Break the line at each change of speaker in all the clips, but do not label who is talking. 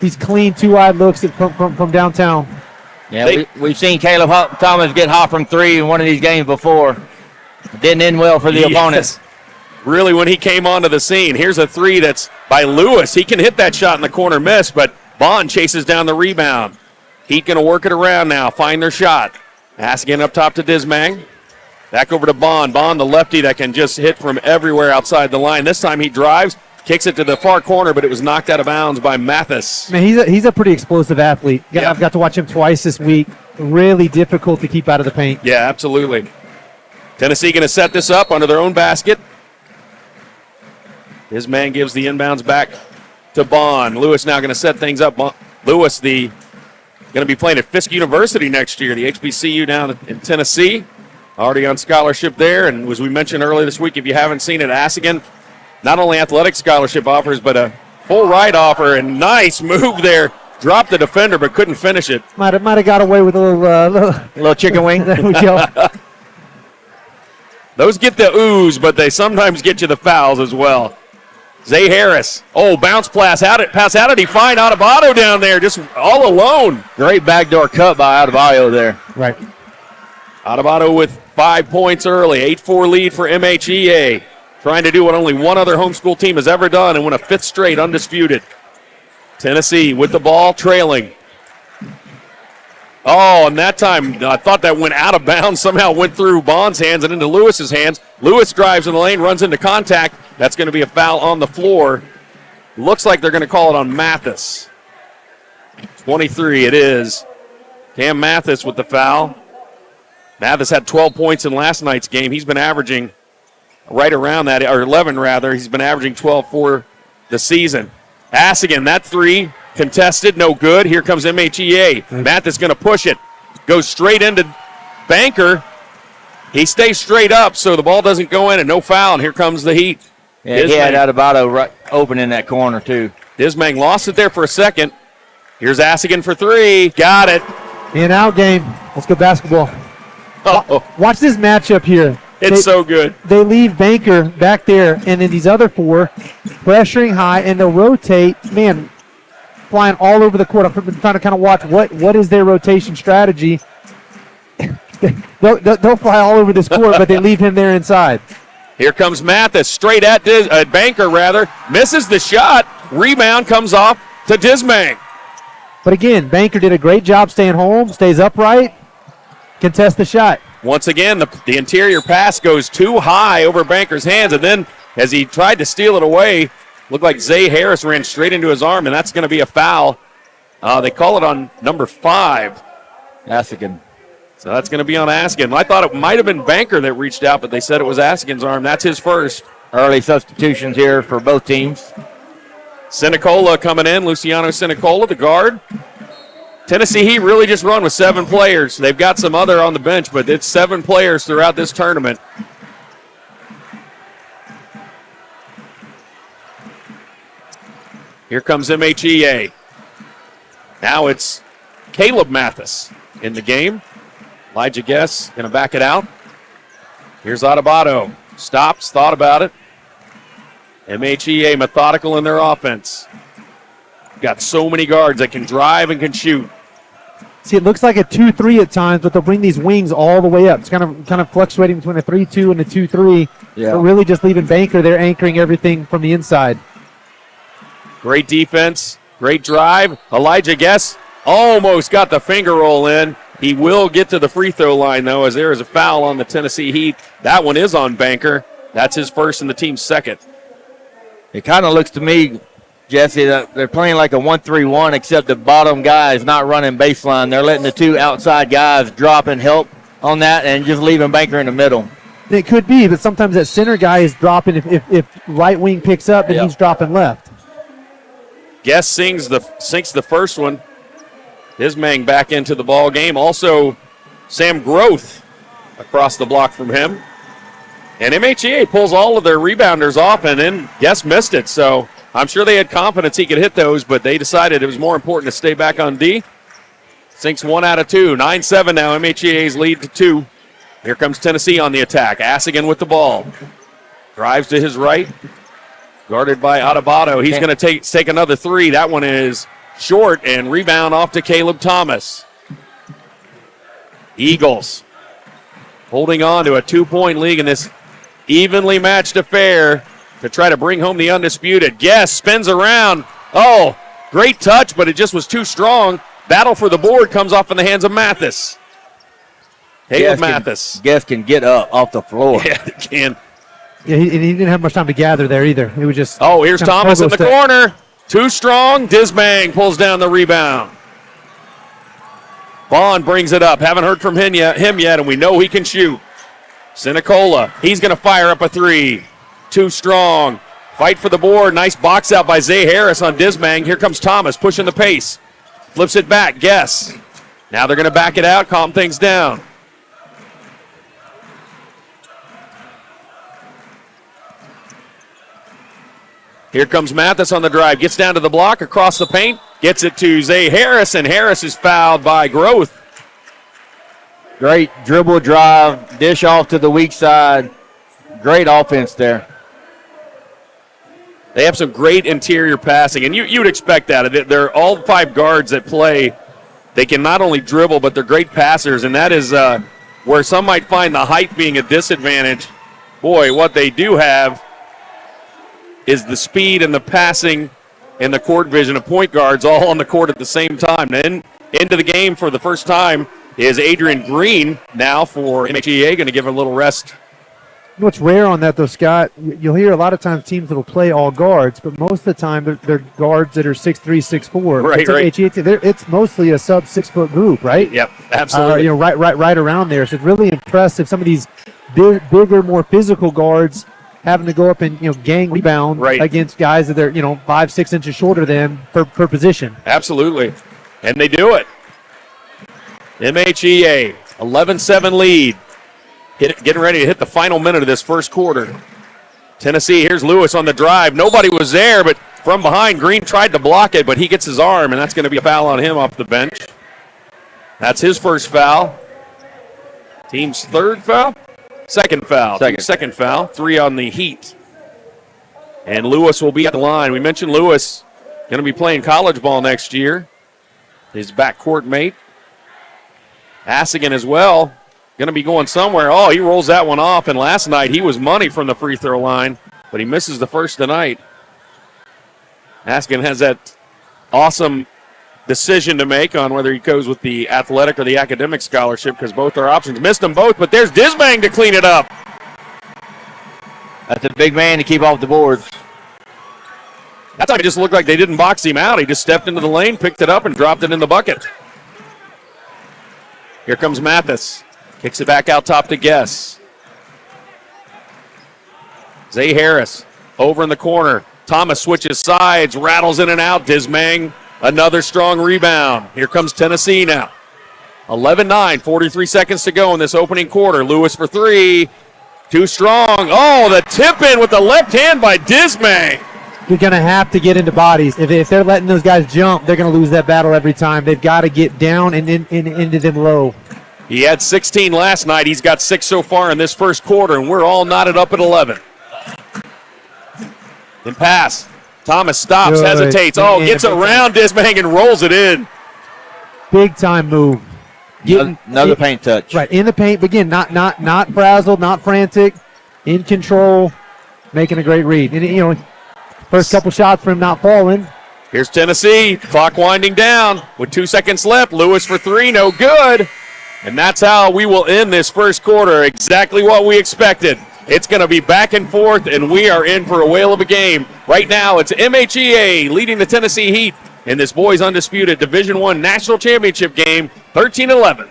these clean two-wide looks from downtown.
Yeah, we've seen Caleb Thomas get hot from three in one of these games before. Didn't end well for the opponents.
Really, when he came onto the scene, here's a three that's by Lewis. He can hit that shot in the corner, miss, but Bond chases down the rebound. Heat going to work it around now, find their shot. Asking up top to Dismang. Back over to Bond. Bond, the lefty that can just hit from everywhere outside the line. This time he drives, kicks it to the far corner, but it was knocked out of bounds by Mathis.
Man, he's a pretty explosive athlete. Yeah. I've got to watch him twice this week. Really difficult to keep out of the paint.
Yeah, absolutely. Tennessee going to set this up under their own basket. His man gives the inbounds back to Bond. Lewis now going to set things up. Lewis, going to be playing at Fisk University next year, the HBCU down in Tennessee. Already on scholarship there, and as we mentioned earlier this week, if you haven't seen it, Assagan, not only athletic scholarship offers, but a full ride offer, and nice move there. Dropped the defender, but couldn't finish it.
Might have got away with a
little chicken wing.
There we go.
Those get the ooze, but they sometimes get you the fouls as well. Zay Harris. Oh, bounce pass. How did he find Adebayo down there just all alone?
Great backdoor cut by Adebayo there.
Right.
Adebayo with 5 points early. 8-4 lead for MHEA. Trying to do what only one other homeschool team has ever done and win a fifth straight undisputed. Tennessee with the ball trailing. Oh, and that time I thought that went out of bounds. Somehow went through Bond's hands and into Lewis's hands. Lewis drives in the lane, runs into contact. That's going to be a foul on the floor. Looks like they're going to call it on Mathis. 23 it is. Cam Mathis with the foul. Mathis had 12 points in last night's game. He's been averaging right around that, or 11 rather. He's been averaging 12 for the season. Assagan, that three contested, no good. Here comes MHEA. Mathis going to push it. Goes straight into Banker. He stays straight up so the ball doesn't go in and no foul. And here comes the Heat.
Yeah, he had Adebayo right open in that corner too.
Dismang lost it there for a second. Here's Assagan for three. Got it.
In out game. Let's go basketball.
Oh.
Watch this matchup here.
It's so good.
They leave Banker back there, and then these other four pressuring high, and they'll rotate. Man, flying all over the court. I've been trying to kind of watch what is their rotation strategy. they'll fly all over this court, but they leave him there inside.
Here comes Mathis, straight at Banker, rather. Misses the shot. Rebound comes off to Dismang.
But again, Banker did a great job staying home, stays upright, contest the shot.
Once again, the interior pass goes too high over Banker's hands, and then as he tried to steal it away, looked like Zay Harris ran straight into his arm, and that's going to be a foul. They call it on number 5.
Assagan.
So that's going to be on Assagan. I thought it might have been Banker that reached out, but they said it was Assagan's arm. That's his first.
Early substitutions here for both teams.
Sinicola coming in, Luciano Sinicola, the guard. Tennessee Heat really just run with 7 players. They've got some other on the bench, but it's 7 players throughout this tournament. Here comes MHEA. Now it's Caleb Mathis in the game. Elijah Guess going to back it out. Here's Adebayo. Stops, thought about it. MHEA methodical in their offense. Got so many guards that can drive and can shoot.
See, it looks like a 2-3 at times, but they'll bring these wings all the way up. It's kind of fluctuating between a 3-2 and a 2-3.
Yeah.
But really just leaving Banker there anchoring everything from the inside.
Great defense, great drive. Elijah Guess almost got the finger roll in. He will get to the free throw line, though, as there is a foul on the Tennessee Heat. That one is on Banker. That's his first and the team's second.
It kind of looks to me, Jesse, that they're playing like a 1-3-1, except the bottom guy is not running baseline. They're letting the 2 outside guys drop and help on that and just leaving Banker in the middle.
It could be, but sometimes that center guy is dropping. If right wing picks up, then he's dropping left.
Guess sinks the first one. Dismang back into the ball game. Also, Sam Groth across the block from him. And MHEA pulls all of their rebounders off, and then Guess missed it. So I'm sure they had confidence he could hit those, but they decided it was more important to stay back on D. Sinks 1 out of 2. 9-7 now. MHEA's lead to 2. Here comes Tennessee on the attack. Assagan with the ball. Drives to his right. Guarded by Adebayo. He's going to take another 3. That one is short, and rebound off to Caleb Thomas. Eagles holding on to a 2-point lead in this evenly matched affair to try to bring home the undisputed. Guess spins around. Oh, great touch, but it just was too strong. Battle for the board comes off in the hands of Mathis. Caleb Mathis.
Guess can get up off the floor.
Yeah, he can.
Yeah, he didn't have much time to gather there either. It was just.
Oh, here's Thomas in the corner. Too strong. Dismang pulls down the rebound. Vaughn brings it up. Haven't heard from him yet, and we know he can shoot. Sinicola, he's going to fire up a three. Too strong. Fight for the board. Nice box out by Zay Harris on Dismang. Here comes Thomas pushing the pace. Flips it back. Guess. Now they're going to back it out, calm things down. Here comes Mathis on the drive. Gets down to the block, across the paint. Gets it to Zay Harris, and Harris is fouled by Groth.
Great dribble drive, dish off to the weak side. Great offense there.
They have some great interior passing, and you would expect that. They're all 5 guards that play. They can not only dribble, but they're great passers, and that is where some might find the height being a disadvantage. Boy, what they do have is the speed and the passing and the court vision of point guards all on the court at the same time. Then into the game for the first time is Adrian Green now for MHEA, going to give a little rest.
You know what's rare on that, though, Scott? You'll hear a lot of times teams that will play all guards, but most of the time they're guards that are 6'3", 6'4".
Right, right.
MHEA, it's mostly a sub-6-foot group, right?
Yep, absolutely.
Right around there. So it's really impressive. Some of these bigger, more physical guards having to go up and gang rebound against guys that are 5, 6 inches shorter than per position.
Absolutely, and they do it. MHEA 11-7 lead. Getting ready to hit the final minute of this first quarter. Tennessee, here's Lewis on the drive. Nobody was there, but from behind, Green tried to block it, but he gets his arm, and that's going to be a foul on him off the bench. That's his first foul. Team's third foul? Second foul. Second foul. 3 on the Heat. And Lewis will be at the line. We mentioned Lewis going to be playing college ball next year. His backcourt mate. Hassigan as well. Going to be going somewhere. Oh, he rolls that one off. And last night he was money from the free throw line, but he misses the first tonight. Hassigan has that awesome decision to make on whether he goes with the athletic or the academic scholarship, because both are options. Missed them both, but there's Dismang to clean it up.
That's a big man to keep off the boards.
That time it just looked like they didn't box him out. He just stepped into the lane, picked it up, and dropped it in the bucket. Here comes Mathis. Kicks it back out top to Guess. Zay Harris over in the corner. Thomas switches sides, rattles in and out. Dismang, another strong rebound. Here comes Tennessee now. 11-9, 43 seconds to go in this opening quarter. Lewis for 3. Too strong. Oh, the tip in with the left hand by Dismang.
You're going to have to get into bodies. If they're letting those guys jump, they're going to lose that battle every time. They've got to get down and into them low.
He had 16 last night. He's got 6 so far in this first quarter, and we're all knotted up at 11. Then pass. Thomas stops, hesitates. Oh, gets around Dismang and rolls it in.
Big time move.
Another paint touch.
Right, in the paint, but again, not frazzled, not frantic, in control, making a great read. And, first couple shots for him not falling.
Here's Tennessee, clock winding down with 2 seconds left. Lewis for 3, no good. And that's how we will end this first quarter, exactly what we expected. It's going to be back and forth, and we are in for a whale of a game. Right now, it's MHEA leading the Tennessee Heat in this boys undisputed Division I National Championship game, 13-11.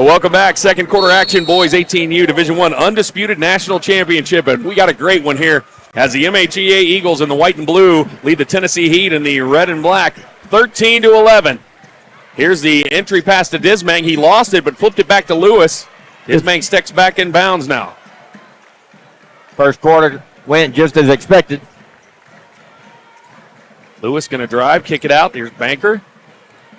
Well, welcome back. Second quarter action, boys 18U Division I Undisputed National Championship. And we got a great one here as the MHEA Eagles in the white and blue lead the Tennessee Heat in the red and black 13-11. Here's the entry pass to Dismang. He lost it but flipped it back to Lewis. Dismang steps back in bounds now.
First quarter went just as expected.
Lewis going to drive, kick it out. Here's Banker.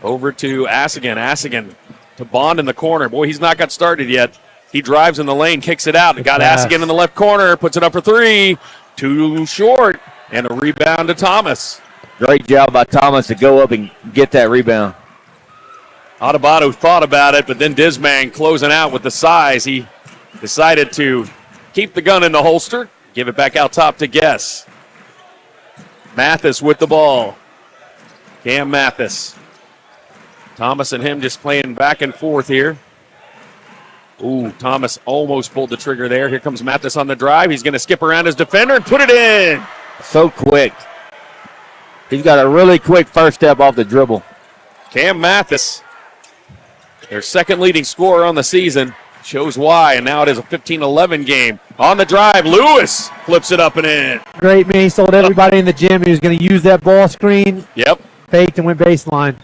Over to Asigan. Asigan to Bond in the corner. Boy, he's not got started yet. He drives in the lane, kicks it out. Got Asigan in the left corner, puts it up for three. Too short, and a rebound to Thomas.
Great job by Thomas to go up and get that rebound.
Adebato thought about it, but then Dismang closing out with the size. He decided to keep the gun in the holster, give it back out top to Guess. Mathis with the ball. Cam Mathis. Thomas and him just playing back and forth here. Ooh, Thomas almost pulled the trigger there. Here comes Mathis on the drive. He's going to skip around his defender and put it in.
So quick. He's got a really quick first step off the dribble.
Cam Mathis, their second leading scorer on the season, shows why, and now it is a 15-11 game. On the drive, Lewis flips it up and in.
Great, man. He told everybody in the gym he was going to use that ball screen.
Yep.
Faked and went baseline.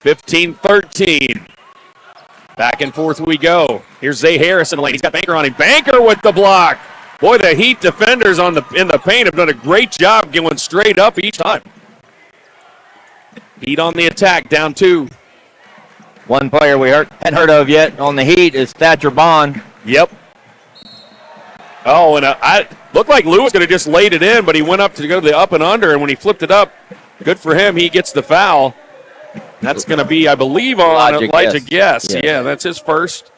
15-13. Back and forth we go. Here's Zay Harris in the lane. He's got Banker on him. Banker with the block. Boy, the Heat defenders in the paint have done a great job going straight up each time. Heat on the attack, down two.
One player we hadn't heard of yet on the Heat is Thatcher Bond.
Yep. Oh, and I looked like Lewis could have just laid it in, but he went up to go to the up and under, and when he flipped it up, good for him, he gets the foul. That's going to be, I believe, on Elijah Guess. Yeah, that's his first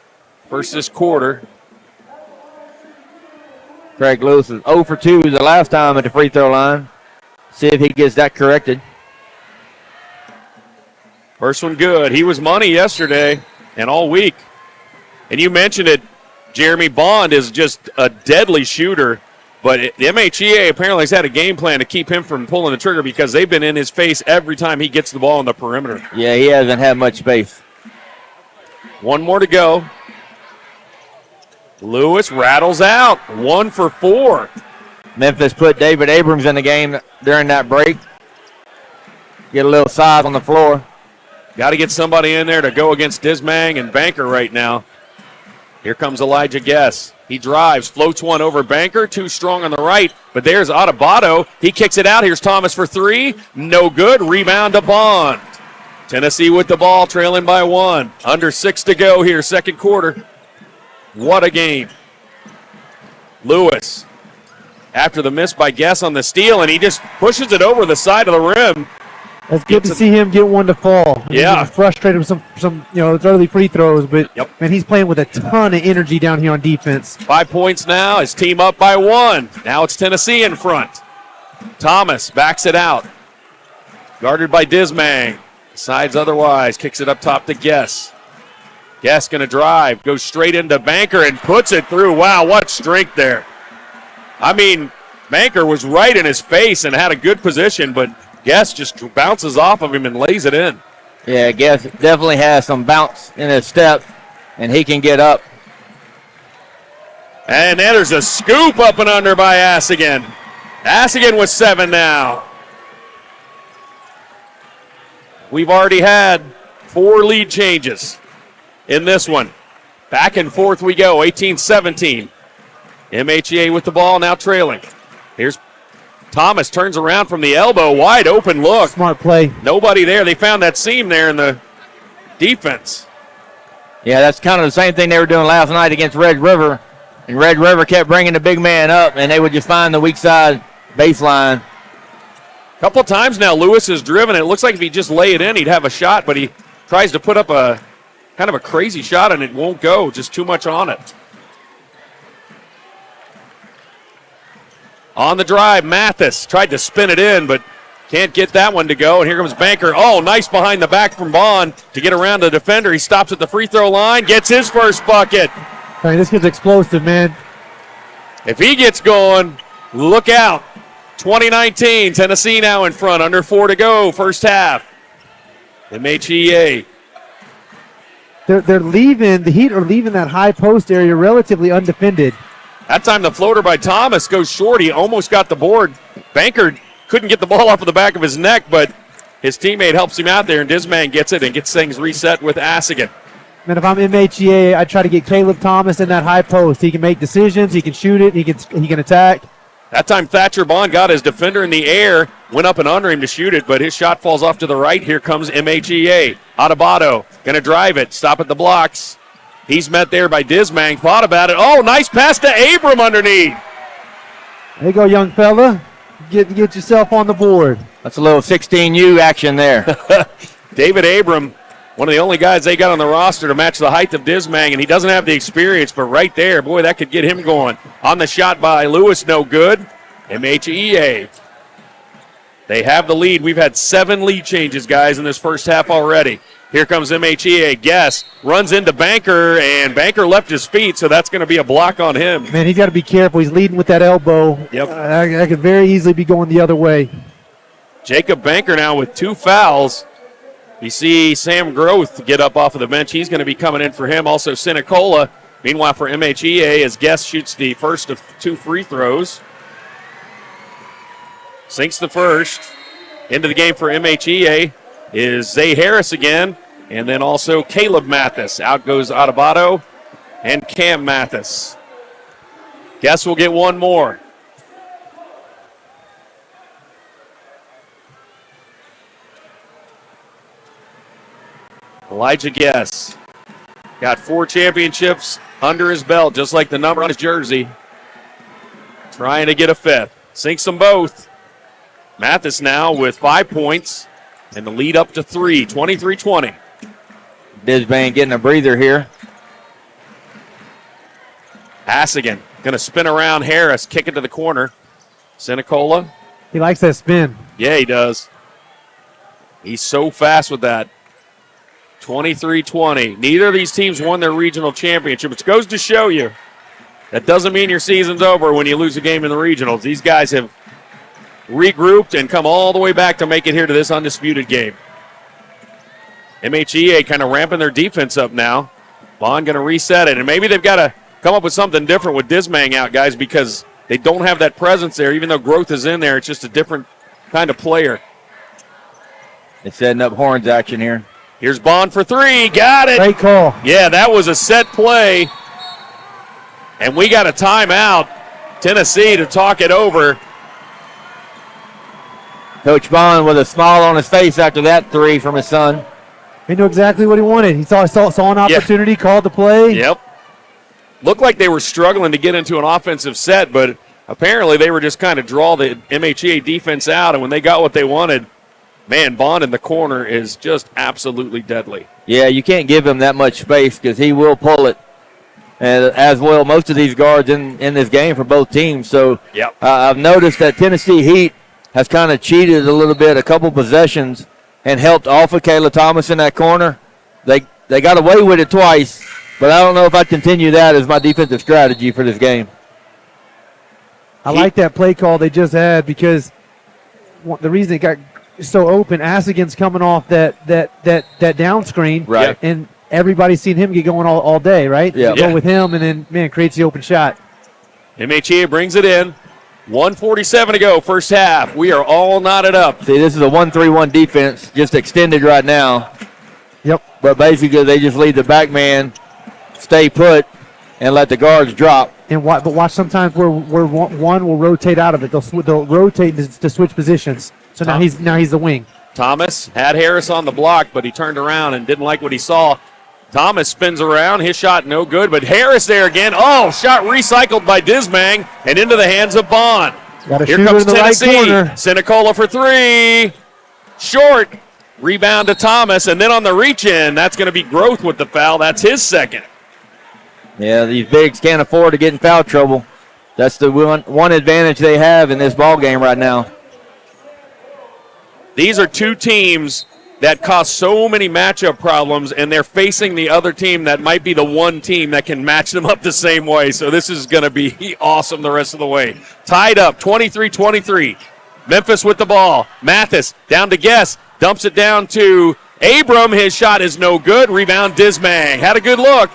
this quarter.
Craig Lewis is 0 for 2 the last time at the free throw line. See if he gets that corrected.
First one good. He was money yesterday and all week. And you mentioned it, Jeremy Bond is just a deadly shooter. But the MHEA apparently has had a game plan to keep him from pulling the trigger because they've been in his face every time he gets the ball on the perimeter.
Yeah, he hasn't had much space.
One more to go. Lewis rattles out. 1 for 4.
Memphis put David Abrams in the game during that break. Get a little size on the floor.
Got to get somebody in there to go against Dismang and Banker right now. Here comes Elijah Guess. He drives, floats one over Banker, too strong on the right, but there's Adebato. He kicks it out. Here's Thomas for three. No good. Rebound to Bond. Tennessee with the ball, trailing by 1. Under 6 to go here, second quarter. What a game. Lewis, after the miss by Guess on the steal, and he just pushes it over the side of the rim.
It's good to see him get one to fall.
Yeah.
He's frustrated with some early free throws, but man, he's playing with a ton of energy down here on defense.
5 points now. His team up by 1. Now it's Tennessee in front. Thomas backs it out. Guarded by Dismang. Decides otherwise. Kicks it up top to Guess. Guess going to drive. Goes straight into Banker and puts it through. Wow, what strength there. I mean, Banker was right in his face and had a good position, but Guess just bounces off of him and lays it in.
Yeah, Guess definitely has some bounce in his step, and he can get up.
And then there's a scoop up and under by Asigan. Asigan with 7 now. We've already had 4 lead changes in this one. Back and forth we go, 18-17. MHEA with the ball, now trailing. Here's Thomas, turns around from the elbow, wide open look.
Smart play.
Nobody there. They found that seam there in the defense.
Yeah, that's kind of the same thing they were doing last night against Red River. And Red River kept bringing the big man up, and they would just find the weak side baseline.
A couple of times now, Lewis has driven. It looks like if he just lay it in, he'd have a shot, but he tries to put up a kind of a crazy shot, and it won't go. Just too much on it. On the drive, Mathis tried to spin it in, but can't get that one to go. And here comes Banker. Oh, nice behind the back from Bond to get around the defender. He stops at the free throw line, gets his first bucket.
I mean, this kid's explosive, man.
If he gets going, look out. 2019, Tennessee now in front, under 4 to go, first half. MHEA
they're leaving, the Heat are leaving that high post area relatively undefended.
That time the floater by Thomas goes short. He almost got the board. Banker couldn't get the ball off of the back of his neck, but his teammate helps him out there, and Dismang gets it and gets things reset with Asigan.
Man, if I'm MHEA, I try to get Caleb Thomas in that high post. He can make decisions. He can shoot it. He can attack.
That time Thatcher Bond got his defender in the air, went up and under him to shoot it, but his shot falls off to the right. Here comes MHEA. Adebayo going to drive it, stop at the blocks. He's met there by Dismang, thought about it. Oh, nice pass to Abram underneath.
There you go, young fella. Get yourself on the board.
That's a little 16U action there.
David Abram, one of the only guys they got on the roster to match the height of Dismang, and he doesn't have the experience, but right there, boy, that could get him going. On the shot by Lewis, no good. MHEA. They have the lead. We've had 7 lead changes, guys, in this first half already. Here comes MHEA. Guess runs into Banker, and Banker left his feet, so that's going to be a block on him.
Man, he's got to be careful. He's leading with that elbow.
Yep.
That could very easily be going the other way.
Jacob Banker now with 2 fouls. You see Sam Groth get up off of the bench. He's going to be coming in for him. Also Sinicola. Meanwhile, for MHEA, as Guess shoots the first of 2 free throws. Sinks the first. Into the game for MHEA is Zay Harris again, and then also Caleb Mathis. Out goes Adebayo and Cam Mathis. Guess we'll get one more. Elijah Guess got 4 championships under his belt, just like the number on his jersey. Trying to get a 5th. Sinks them both. Mathis now with 5 points and the lead up to 3, 23-20.
Disband getting a breather here.
Asigan going to spin around Harris, kick it to the corner. Sinicola.
He likes that spin.
Yeah, he does. He's so fast with that. 23-20. Neither of these teams won their regional championship, which goes to show you that doesn't mean your season's over when you lose a game in the regionals. These guys have regrouped and come all the way back to make it here to this undisputed game. MHEA kind of ramping their defense up now. Bond going to reset it, and maybe they've got to come up with something different with Dismang out, guys, because they don't have that presence there. Even though Groth is in there, it's just a different kind of player.
It's setting up horns action here.
Here's Bond for 3. Got it.
Great call.
Yeah, that was a set play. And we got a timeout. Tennessee to talk it over.
Coach Bond with a smile on his face after that 3 from his son.
He knew exactly what he wanted. He saw an opportunity, called the play.
Yep. Looked like they were struggling to get into an offensive set, but apparently they were just kind of draw the MHEA defense out, and when they got what they wanted, man, Bond in the corner is just absolutely deadly.
Yeah, you can't give him that much space because he will pull it, and as well most of these guards in this game for both teams. So
yep.
I've noticed that Tennessee Heat has kind of cheated a little bit, a couple possessions, and helped off of Kayla Thomas in that corner. They got away with it twice, but I don't know if I continue that as my defensive strategy for this game.
I like that play call they just had because the reason it got so open, Asigan's coming off that down screen,
right?
And everybody's seen him get going all day, right?
Yeah.
Go with him, and then man creates the open shot.
MHEA brings it in. 1:47 to go, first half. We are all knotted up.
See, this is a 1-3-1 defense, just extended right now.
Yep.
But basically, they just leave the back man stay put and let the guards drop.
And watch sometimes where one will rotate out of it. They'll rotate to switch positions. So now he's the wing.
Thomas had Harris on the block, but he turned around and didn't like what he saw. Thomas spins around. His shot no good, but Harris there again. Oh, shot recycled by Dismang and into the hands of Bond. Here comes Tennessee. Sinicola for 3. Short. Rebound to Thomas, and then on the reach-in, that's going to be Groth with the foul. That's his second.
Yeah, these bigs can't afford to get in foul trouble. That's the one advantage they have in this ball game right now.
These are two teams that cause so many matchup problems, and they're facing the other team that might be the one team that can match them up the same way. So this is going to be awesome the rest of the way. Tied up, 23-23. Memphis with the ball. Mathis down to Guess. Dumps it down to Abram, his shot is no good. Rebound, Dismang. Had a good look,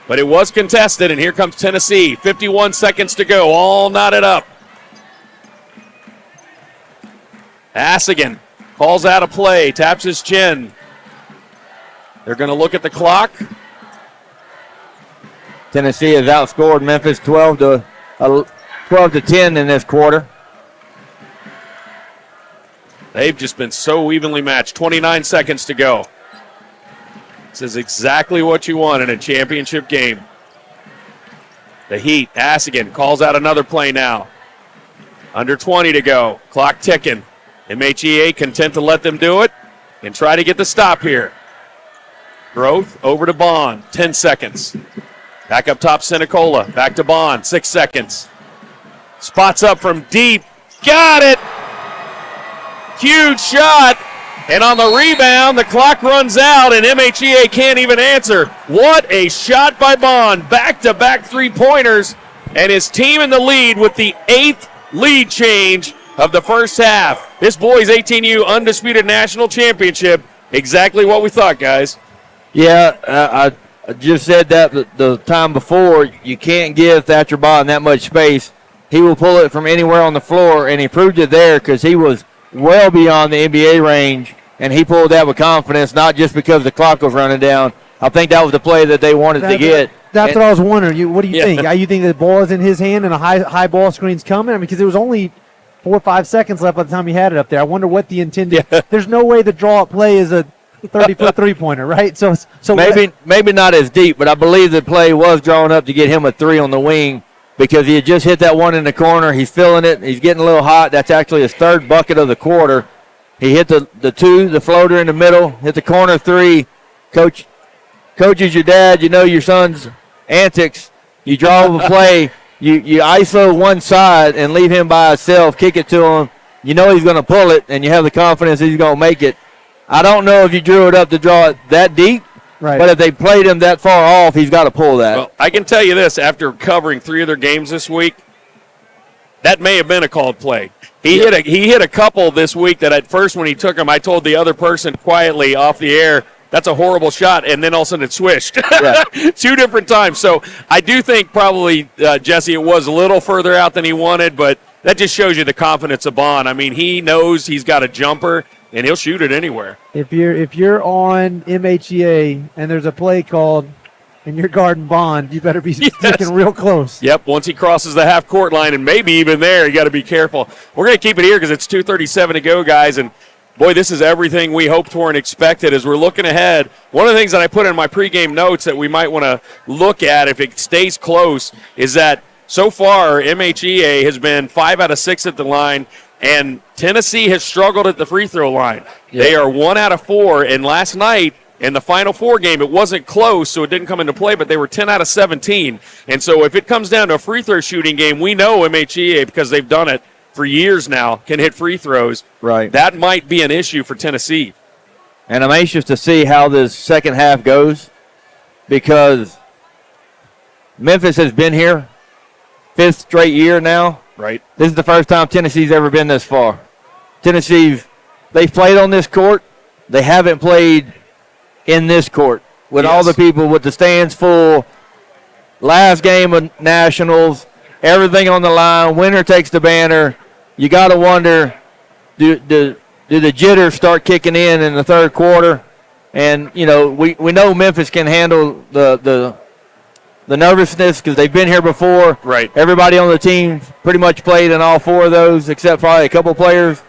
but it was contested, and here comes Tennessee. 51 seconds to go, all knotted up. Asigan calls out a play, taps his chin. They're going to look at the clock.
Tennessee has outscored Memphis 12 to 10 in this quarter.
They've just been so evenly matched. 29 seconds to go. This is exactly what you want in a championship game. The Heat, Asigan calls out another play now. Under 20 to go. Clock ticking. MHEA content to let them do it and try to get the stop here. Growth over to Bond. 10 seconds. Back up top, Sinicola. Back to Bond. 6 seconds. Spots up from deep. Got it! Huge shot. And on the rebound, the clock runs out, and MHEA can't even answer. What a shot by Bond. Back-to-back three-pointers, and his team in the lead with the 8th lead change of the first half. This boys 18U Undisputed National Championship. Exactly what we thought, guys.
Yeah, I just said that the time before. You can't give Thatcher Bond that much space. He will pull it from anywhere on the floor, and he proved it there because he was well beyond the NBA range, and he pulled that with confidence, not just because the clock was running down. I think that was the play that they wanted to get.
That's what I was wondering. What do you think? You think the ball is in his hand and a high ball screen's coming? I mean, because it was only 4 or 5 seconds left by the time he had it up there. I wonder what the intended. Yeah. There's no way the draw-up play is a 30-foot three-pointer, right? So
maybe not as deep, but I believe the play was drawn up to get him a three on the wing because he had just hit that one in the corner. He's feeling it. He's getting a little hot. That's actually his third bucket of the quarter. He hit the two, the floater in the middle, hit the corner three. Coach is your dad. You know your son's antics. You draw a play. You ISO one side and leave him by himself, kick it to him. You know he's going to pull it, and you have the confidence he's going to make it. I don't know if you drew it up to draw it that deep, right, but if they played him that far off, he's got to pull that.
Well, I can tell you this, after covering 3 of their games this week, that may have been a called play. He hit a couple this week that at first when he took them, I told the other person quietly off the air, that's a horrible shot, and then all of a sudden it swished. Yeah. 2 different times. So I do think probably, Jesse, it was a little further out than he wanted, but that just shows you the confidence of Bond. I mean, he knows he's got a jumper, and he'll shoot it anywhere.
If you're on MHEA and there's a play called and you're guarding Bond, you better be sticking real close.
Yep, once he crosses the half-court line, and maybe even there, you got to be careful. We're going to keep it here because it's 2:37 to go, guys, and boy, this is everything we hoped for and expected as we're looking ahead. One of the things that I put in my pregame notes that we might want to look at if it stays close is that so far MHEA has been 5 out of 6 at the line, and Tennessee has struggled at the free throw line. Yeah. They are 1 out of 4, and last night in the Final Four game, it wasn't close, so it didn't come into play, but they were 10 out of 17. And so if it comes down to a free throw shooting game, we know MHEA, because they've done it for years now, can hit free throws.
Right.
That might be an issue for Tennessee.
And I'm anxious to see how this second half goes because Memphis has been here 5th straight year now.
Right.
This is the first time Tennessee's ever been this far. They've played on this court. They haven't played in this court with all the people, with the stands full. Last game of Nationals, everything on the line. Winner takes the banner. You got to wonder, do the jitters start kicking in the third quarter? And, you know, we know Memphis can handle the nervousness because they've been here before.
Right.
Everybody on the team pretty much played in all 4 of those except probably a couple players.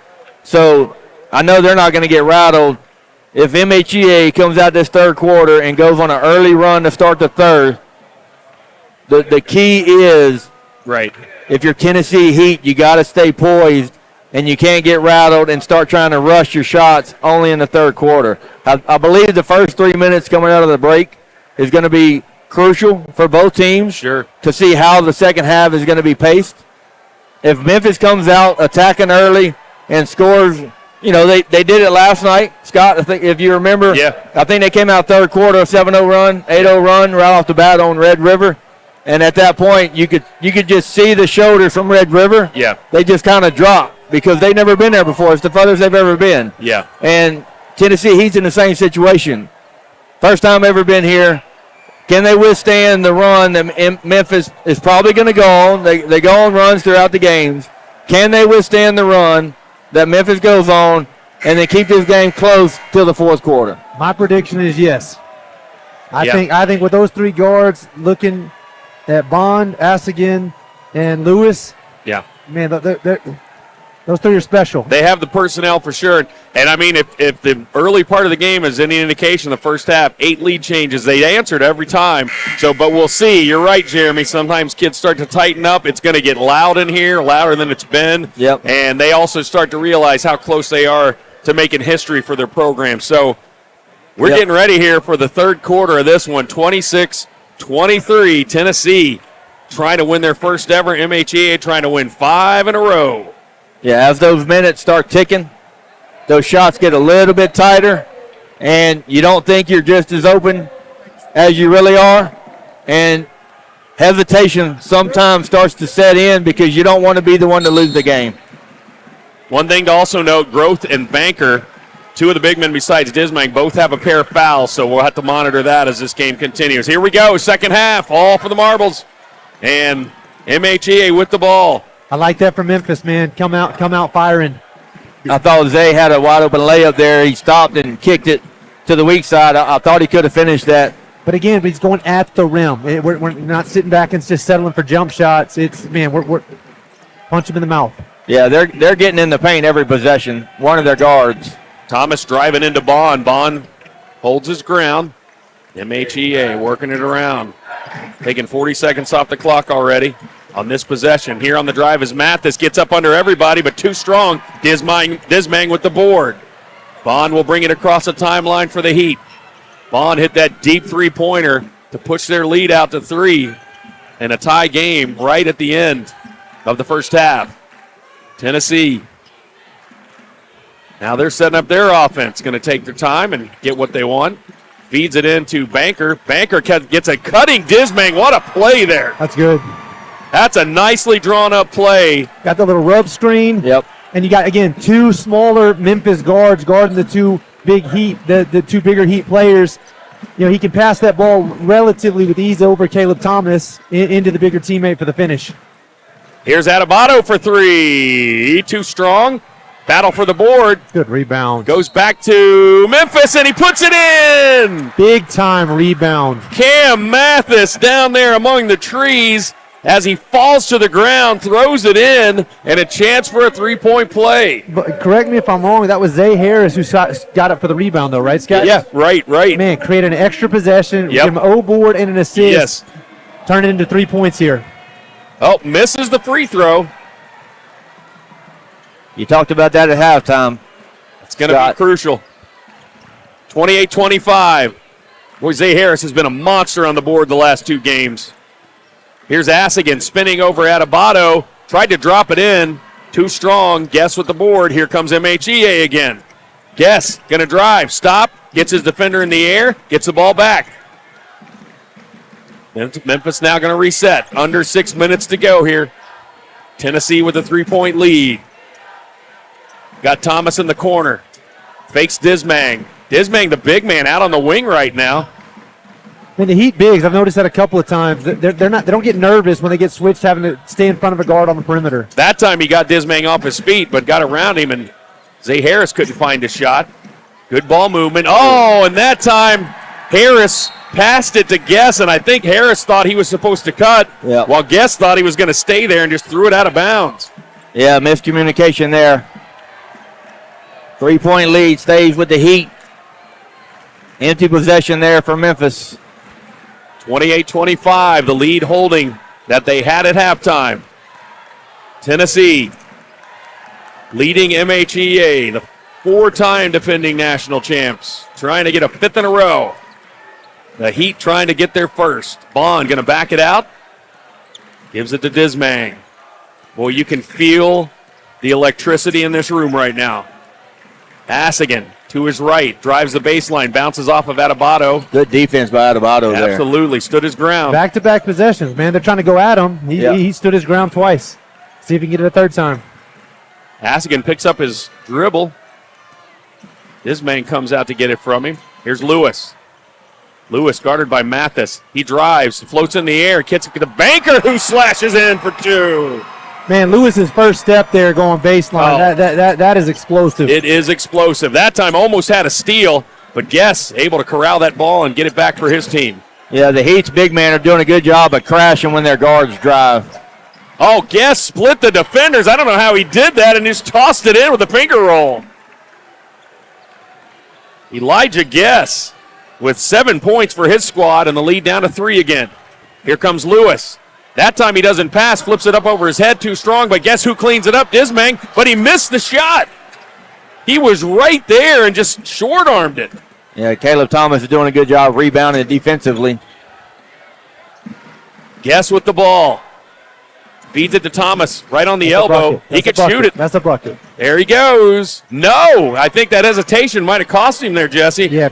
So I know they're not going to get rattled. If MHEA comes out this third quarter and goes on an early run to start the third, the key is,
right,
if you're Tennessee Heat, you got to stay poised, and you can't get rattled and start trying to rush your shots only in the third quarter. I believe the first 3 minutes coming out of the break is going to be crucial for both teams to see how the second half is going to be paced. If Memphis comes out attacking early and scores, you know, they did it last night. Scott, I think if you remember, I think they came out third quarter, 7-0 run, 8-0 run right off the bat on Red River. And at that point, you could just see the shoulders from Red River.
Yeah.
They just kind of dropped because they've never been there before. It's the furthest they've ever been.
Yeah.
And Tennessee, he's in the same situation. First time ever been here. Can they withstand the run that Memphis is probably going to go on? They go on runs throughout the games. Can they withstand the run that Memphis goes on and then keep this game close till the fourth quarter?
My prediction is yes. I think with those three guards looking at Bond, Asigan, and Lewis, man, those three are special.
They have the personnel for sure. And, I mean, if the early part of the game is any indication, the first half, 8 lead changes, they answered every time. So, but we'll see. You're right, Jeremy. Sometimes kids start to tighten up. It's going to get loud in here, louder than it's been.
Yep.
And they also start to realize how close they are to making history for their program. So we're getting ready here for the third quarter of this one. 26-23, Tennessee trying to win their first ever MHEA, trying to win 5 in a row.
Yeah, as those minutes start ticking, those shots get a little bit tighter, and you don't think you're just as open as you really are. And hesitation sometimes starts to set in because you don't want to be the one to lose the game.
One thing to also note, Groth and Banker, two of the big men besides Dismang, both have a pair of fouls, so we'll have to monitor that as this game continues. Here we go, second half, all for the Marbles. And MHEA with the ball.
I like that from Memphis, man. Come out firing.
I thought Zay had a wide open layup there. He stopped and kicked it to the weak side. I thought he could have finished that.
But again, he's going at the rim. We're not sitting back and just settling for jump shots. We're punch him in the mouth.
Yeah, they're getting in the paint every possession. One of their guards.
Thomas driving into Bond. Bond holds his ground. MHEA working it around. Taking 40 seconds off the clock already on this possession. Here on the drive is Mathis. Gets up under everybody, but too strong. Dismang with the board. Bond will bring it across the timeline for the Heat. Bond hit that deep three-pointer to push their lead out to 3. And a tie game right at the end of the first half. Tennessee. Now they're setting up their offense. Going to take their time and get what they want. Feeds it into Banker. Banker gets a cutting Dismang. What a play there.
That's good.
That's a nicely drawn up play.
Got the little rub screen.
Yep.
And you got, again, two smaller Memphis guards guarding the two big Heat, the two bigger Heat players. You know, he can pass that ball relatively with ease over Caleb Thomas into the bigger teammate for the finish.
Here's Adebayo for 3. Too strong. Battle for the board.
Good rebound.
Goes back to Memphis, and he puts it in.
Big time rebound.
Cam Mathis down there among the trees as he falls to the ground, throws it in, and a chance for a three-point play.
But correct me if I'm wrong. That was Zay Harris who got it for the rebound, though, right, Scott?
Yeah, right.
Man, created an extra possession,
Yep.
give him an O board and an assist.
Yes.
Turn it into 3 points here.
Oh, misses the free throw.
You talked about that at halftime.
It's going to be crucial. 28-25. Boy, Zay Harris has been a monster on the board the last 2 games. Here's Asigan spinning over Adebayo. Tried to drop it in. Too strong. Guess with the board. Here comes MHEA again. Guess. Going to drive. Stop. Gets his defender in the air. Gets the ball back. Memphis now going to reset. Under 6 minutes to go here. Tennessee with a 3-point lead. Got Thomas in the corner. Fakes Dismang. Dismang, the big man, out on the wing right now.
And the Heat bigs, I've noticed that a couple of times. They don't get nervous when they get switched, having to stay in front of a guard on the perimeter.
That time he got Dismang off his feet, but got around him, and Zay Harris couldn't find a shot. Good ball movement. Oh, and that time Harris passed it to Guess, and I think Harris thought he was supposed to cut, while Guess thought he was going to stay there and just threw it out of bounds.
Yeah, miscommunication there. 3-point lead stays with the Heat. Empty possession there for Memphis.
28-25, the lead holding that they had at halftime. Tennessee leading MHEA, the 4-time defending national champs, trying to get a 5th in a row. The Heat trying to get their first. Bond going to back it out. Gives it to Dismang. Boy, you can feel the electricity in this room right now. Asigan to his right, drives the baseline, bounces off of Adebayo.
Good defense by Adebayo there.
Absolutely, stood his ground.
Back-to-back possessions, man. They're trying to go at him. He stood his ground twice. See if he can get it a third time.
Asigan picks up his dribble. This man comes out to get it from him. Here's Lewis. Lewis guarded by Mathis. He drives, floats in the air, gets it to the Banker, who slashes in for 2.
Man, Lewis's first step there going baseline, that is explosive.
It is explosive. That time almost had a steal, but Guess able to corral that ball and get it back for his team.
Yeah, the Heat's big men are doing a good job of crashing when their guards drive.
Oh, Guess split the defenders. I don't know how he did that and just tossed it in with a finger roll. Elijah Guess with 7 points for his squad and the lead down to 3 again. Here comes Lewis. That time he doesn't pass, flips it up over his head, too strong, but guess who cleans it up? Dismang, but he missed the shot. He was right there and just short-armed it.
Yeah, Caleb Thomas is doing a good job rebounding defensively.
Guess with the ball. Feeds it to Thomas right on the elbow. He could shoot it.
That's a bucket.
There he goes. No, I think that hesitation might have cost him there, Jesse.
Yeah.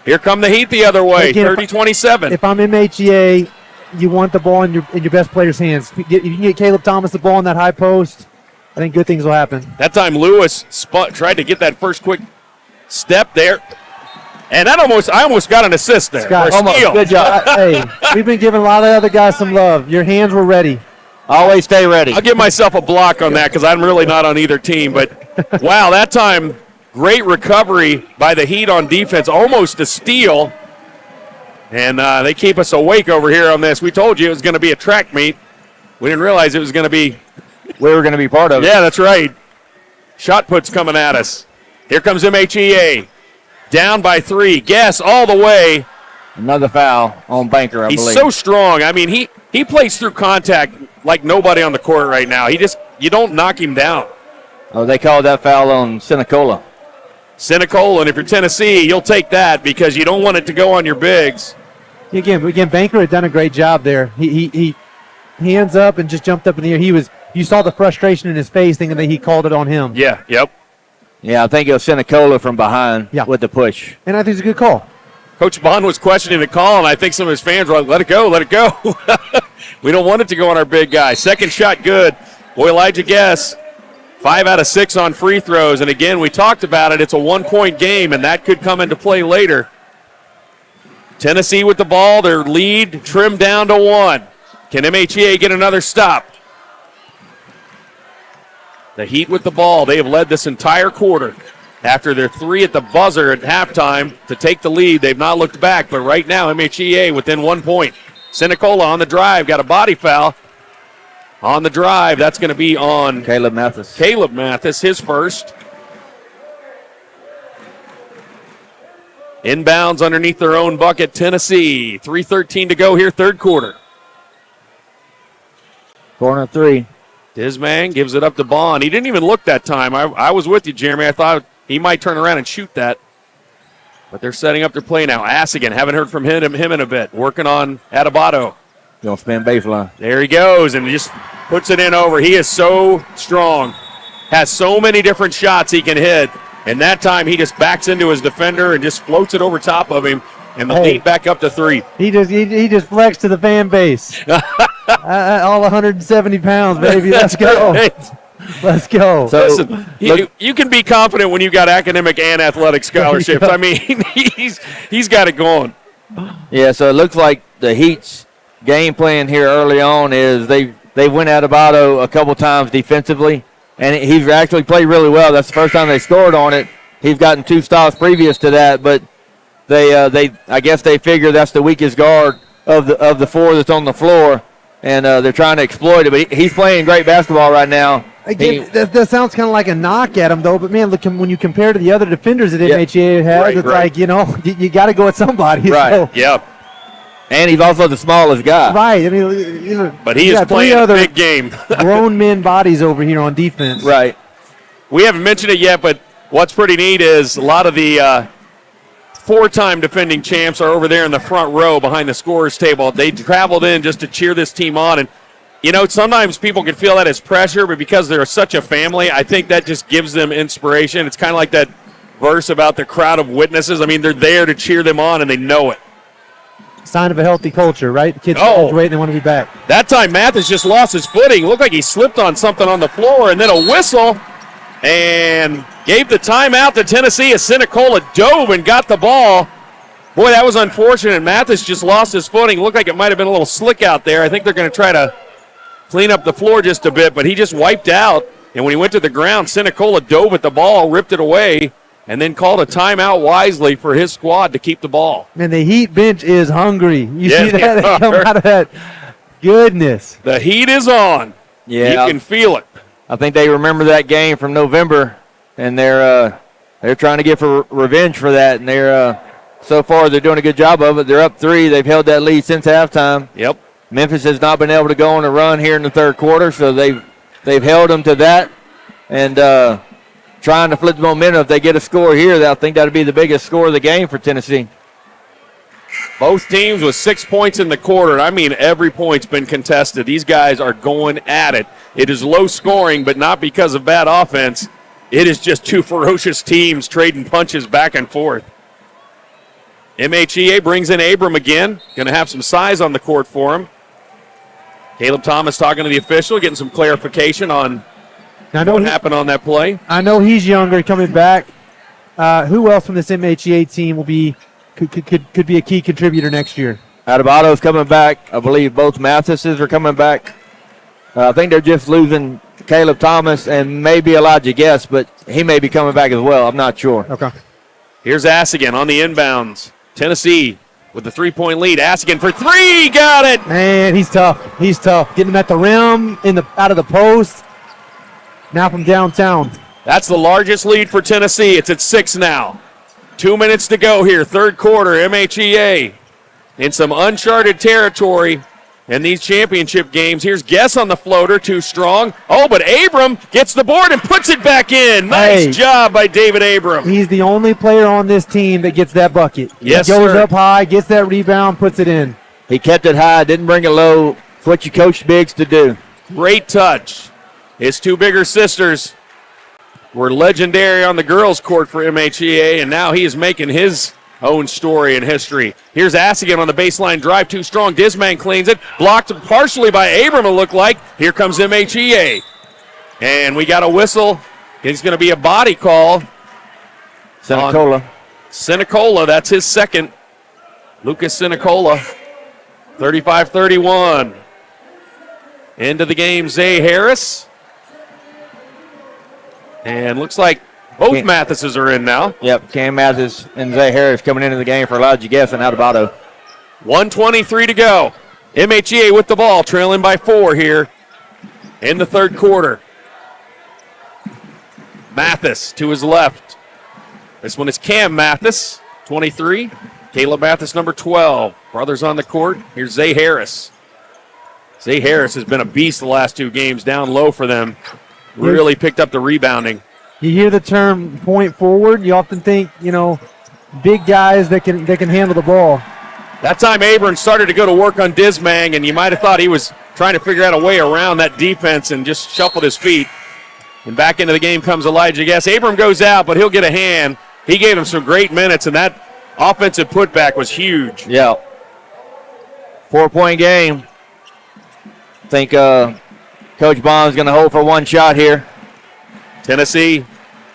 Here come the Heat the other way, 30-27.
If I'm MHEA, you want the ball in your best player's hands. If you can get Caleb Thomas the ball in that high post, I think good things will happen.
That time Lewis tried to get that first quick step there. And I almost got an assist there.
Scott,
steal.
Good job.
Hey, we've been giving a lot of other guys some love. Your hands were ready.
Always stay ready.
I'll give myself a block on that because I'm really not on either team. But, wow, that time, great recovery by the Heat on defense. Almost a steal. And they keep us awake over here on this. We told you it was going to be a track meet. We didn't realize it was going to be.
We were going to be part of it.
Yeah, that's right. Shot put's coming at us. Here comes MHEA. Down by 3. Guess all the way.
Another foul on Banker, I believe.
He's so strong. I mean, he plays through contact like nobody on the court right now. You don't knock him down.
Oh, they called that foul on Sinicola.
And if you're Tennessee, you'll take that because you don't want it to go on your bigs.
Again, Banker had done a great job there. He hands up and just jumped up in the air. You saw the frustration in his face, thinking that he called it on him.
Yeah, yep.
Yeah, I think it was Sinicola from behind with the push.
And I think it's a good call.
Coach Bond was questioning the call, and I think some of his fans were like, let it go, let it go. We don't want it to go on our big guy. Second shot good. Boy, Elijah Guess, 5 out of 6 on free throws. And again, we talked about it. It's a 1-point game, and that could come into play later. Tennessee with the ball, their lead trimmed down to 1. Can MHEA get another stop? The Heat with the ball. They have led this entire quarter. After their 3 at the buzzer at halftime to take the lead, they've not looked back. But right now, MHEA within 1 point. Sinicola on the drive, got a body foul. On the drive, that's going to be on
Caleb Mathis.
His first. Inbounds underneath their own bucket, Tennessee. 3:13 to go here, third quarter.
Corner 3.
Dismang gives it up to Bond. He didn't even look that time. I was with you, Jeremy. I thought he might turn around and shoot that. But they're setting up their play now. Asigan, haven't heard from him in a bit. Working on Adebato.
Going to spin baseline.
There he goes and just puts it in over. He is so strong. Has so many different shots he can hit. And that time he just backs into his defender and just floats it over top of him. And the lead back up to 3.
He just flexed to the fan base. All 170 pounds, baby. Let's go. Let's go.
So, listen, you can be confident when you've got academic and athletic scholarships. I mean, he's got it going.
Yeah, so it looks like the Heat's game plan here early on is they went Adebato a couple times defensively, and he's actually played really well. That's the first time they scored on it. He's gotten 2 stops previous to that, but I guess they figure that's the weakest guard of the 4 that's on the floor, and they're trying to exploit it. But he's playing great basketball right now.
Again, that sounds kind of like a knock at him, though. But, man, look, when you compare to the other defenders that MHEA has, it's like, you got to go at somebody.
Right,
so.
Yep.
And he's also the smallest guy.
Right. I mean,
but he is playing a big game.
Grown men bodies over here on defense.
Right.
We haven't mentioned it yet, but what's pretty neat is a lot of the 4-time defending champs are over there in the front row behind the scorers table. They traveled in just to cheer this team on. And, sometimes people can feel that as pressure, but because they're such a family, I think that just gives them inspiration. It's kind of like that verse about the crowd of witnesses. I mean, they're there to cheer them on, and they know it.
Sign of a healthy culture, right? The kids graduate and they want to be back.
That time Mathis just lost his footing. Looked like he slipped on something on the floor, and then a whistle. And gave the timeout to Tennessee as Sinicola dove and got the ball. Boy, that was unfortunate. Mathis just lost his footing. Looked like it might have been a little slick out there. I think they're going to try to clean up the floor just a bit, but he just wiped out. And when he went to the ground, Sinicola dove at the ball, ripped it away, and then called a timeout wisely for his squad to keep the ball.
Man, the Heat bench is hungry. You see that? They come out of that. Goodness.
The heat is on.
Yeah.
You can feel it.
I think they remember that game from November, and they're trying to get for revenge for that, and so far they're doing a good job of it. They're up 3. They've held that lead since halftime.
Yep.
Memphis has not been able to go on a run here in the third quarter, so they've held them to that, and trying to flip the momentum. If they get a score here, I think that'll be the biggest score of the game for Tennessee.
Both teams with 6 points in the quarter. I mean, every point's been contested. These guys are going at it. It is low scoring, but not because of bad offense. It is just two ferocious teams trading punches back and forth. MHEA brings in Abram again. Going to have some size on the court for him. Caleb Thomas talking to the official, getting some clarification on what happened on that play.
I know he's younger, coming back. Who else from this MHEA team will be could be a key contributor next year?
Adebayo's coming back. I believe both Mathises are coming back. I think they're just losing Caleb Thomas and maybe Elijah Guest, but he may be coming back as well. I'm not sure.
Okay.
Here's Assigan on the inbounds. Tennessee with the 3-point lead. Assigan for 3. Got it.
Man, he's tough. He's tough. Getting him at the rim, out of the post. Now from downtown.
That's the largest lead for Tennessee. It's at 6 now. 2 minutes to go here. Third quarter. MHEA in some uncharted territory in these championship games. Here's Guess on the floater. Too strong. Oh, but Abram gets the board and puts it back in. Nice job by David Abram.
He's the only player on this team that gets that bucket.
Yes,
he goes
sir.
up high, gets that rebound, puts it in.
He kept it high, didn't bring it low. It's what you coach bigs to do.
Great touch. His two bigger sisters were legendary on the girls' court for MHEA, and now he is making his own story in history. Here's Assigan on the baseline drive. Too strong. Disman cleans it. Blocked partially by Abram, it looked like. Here comes MHEA. And we got a whistle. It's going to be a body call. Sinicola, that's his second. Lucas Sinicola, 35-31. Into the game, Zay Harris. And looks like both Mathises are in now.
Yep, Cam Mathis and Zay Harris coming into the game for Elijah Guess and Adebayo.
1:23 to go. MHEA with the ball, trailing by 4 here in the third quarter. Mathis to his left. This one is Cam Mathis, 23. Caleb Mathis, number 12. Brothers on the court. Here's Zay Harris. Zay Harris has been a beast the last 2 games, down low for them. Really picked up the rebounding.
You hear the term point forward, you often think, big guys that can handle the ball.
That time Abram started to go to work on Dismang, and you might have thought he was trying to figure out a way around that defense and just shuffled his feet. And back into the game comes Elijah Guess. Abram goes out, but he'll get a hand. He gave him some great minutes, and that offensive putback was huge.
Yeah. 4-point game. I think Coach Bond's going to hold for one shot here.
Tennessee,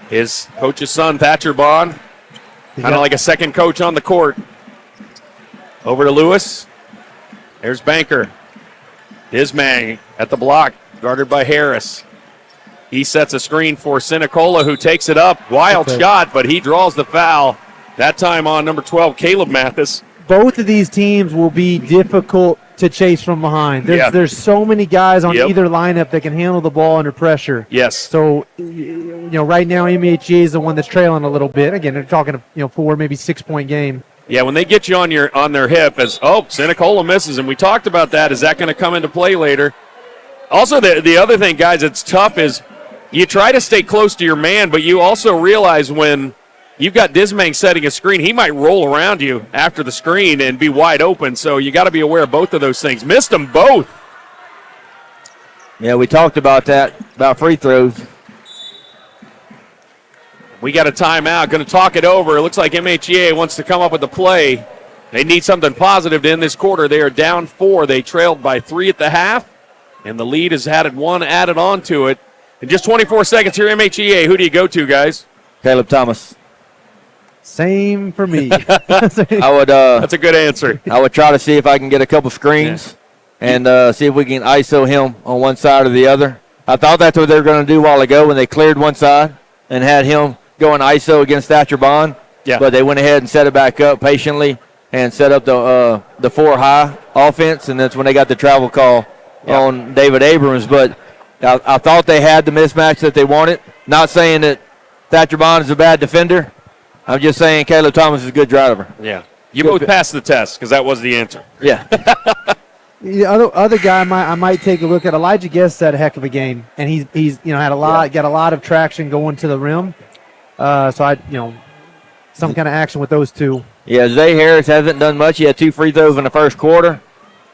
his coach's son, Thatcher Bond, kind of like a second coach on the court. Over to Lewis. There's Banker. Dismang at the block, guarded by Harris. He sets a screen for Sinicola, who takes it up. Wild shot, but he draws the foul. That time on number 12, Caleb Mathis.
Both of these teams will be difficult to chase from behind. There's so many guys on either lineup that can handle the ball under pressure.
Yes.
So, right now MHEA is the one that's trailing a little bit. Again, they're talking 4, maybe 6-point game.
Yeah, when they get you on their hip, Sinicola misses, and we talked about that. Is that going to come into play later? Also, the other thing, guys, it's tough is you try to stay close to your man, but you also realize when you've got Dismang setting a screen, he might roll around you after the screen and be wide open. So you got to be aware of both of those things. Missed them both.
Yeah, we talked about that, about free throws.
We got a timeout. Going to talk it over. It looks like MHEA wants to come up with a play. They need something positive to end this quarter. They are down 4. They trailed by 3 at the half, and the lead has had 1 added on to it. In just 24 seconds here, MHEA, who do you go to, guys?
Caleb Thomas.
Same for me.
I would.
That's a good answer.
I would try to see if I can get a couple screens and see if we can ISO him on one side or the other. I thought that's what they were going to do a while ago when they cleared one side and had him going ISO against Thatcher Bond.
Yeah.
But they went ahead and set it back up patiently and set up the 4 high offense, and that's when they got the travel call on David Abrams. But I thought they had the mismatch that they wanted. Not saying that Thatcher Bond is a bad defender. I'm just saying Caleb Thomas is a good driver.
Yeah. You both passed the test because that was the answer.
Yeah.
The other guy I might take a look at. Elijah Guest had a heck of a game, and he's had got a lot of traction going to the rim. So some kind of action with those two.
Yeah, Zay Harris hasn't done much. He had 2 free throws in the first quarter.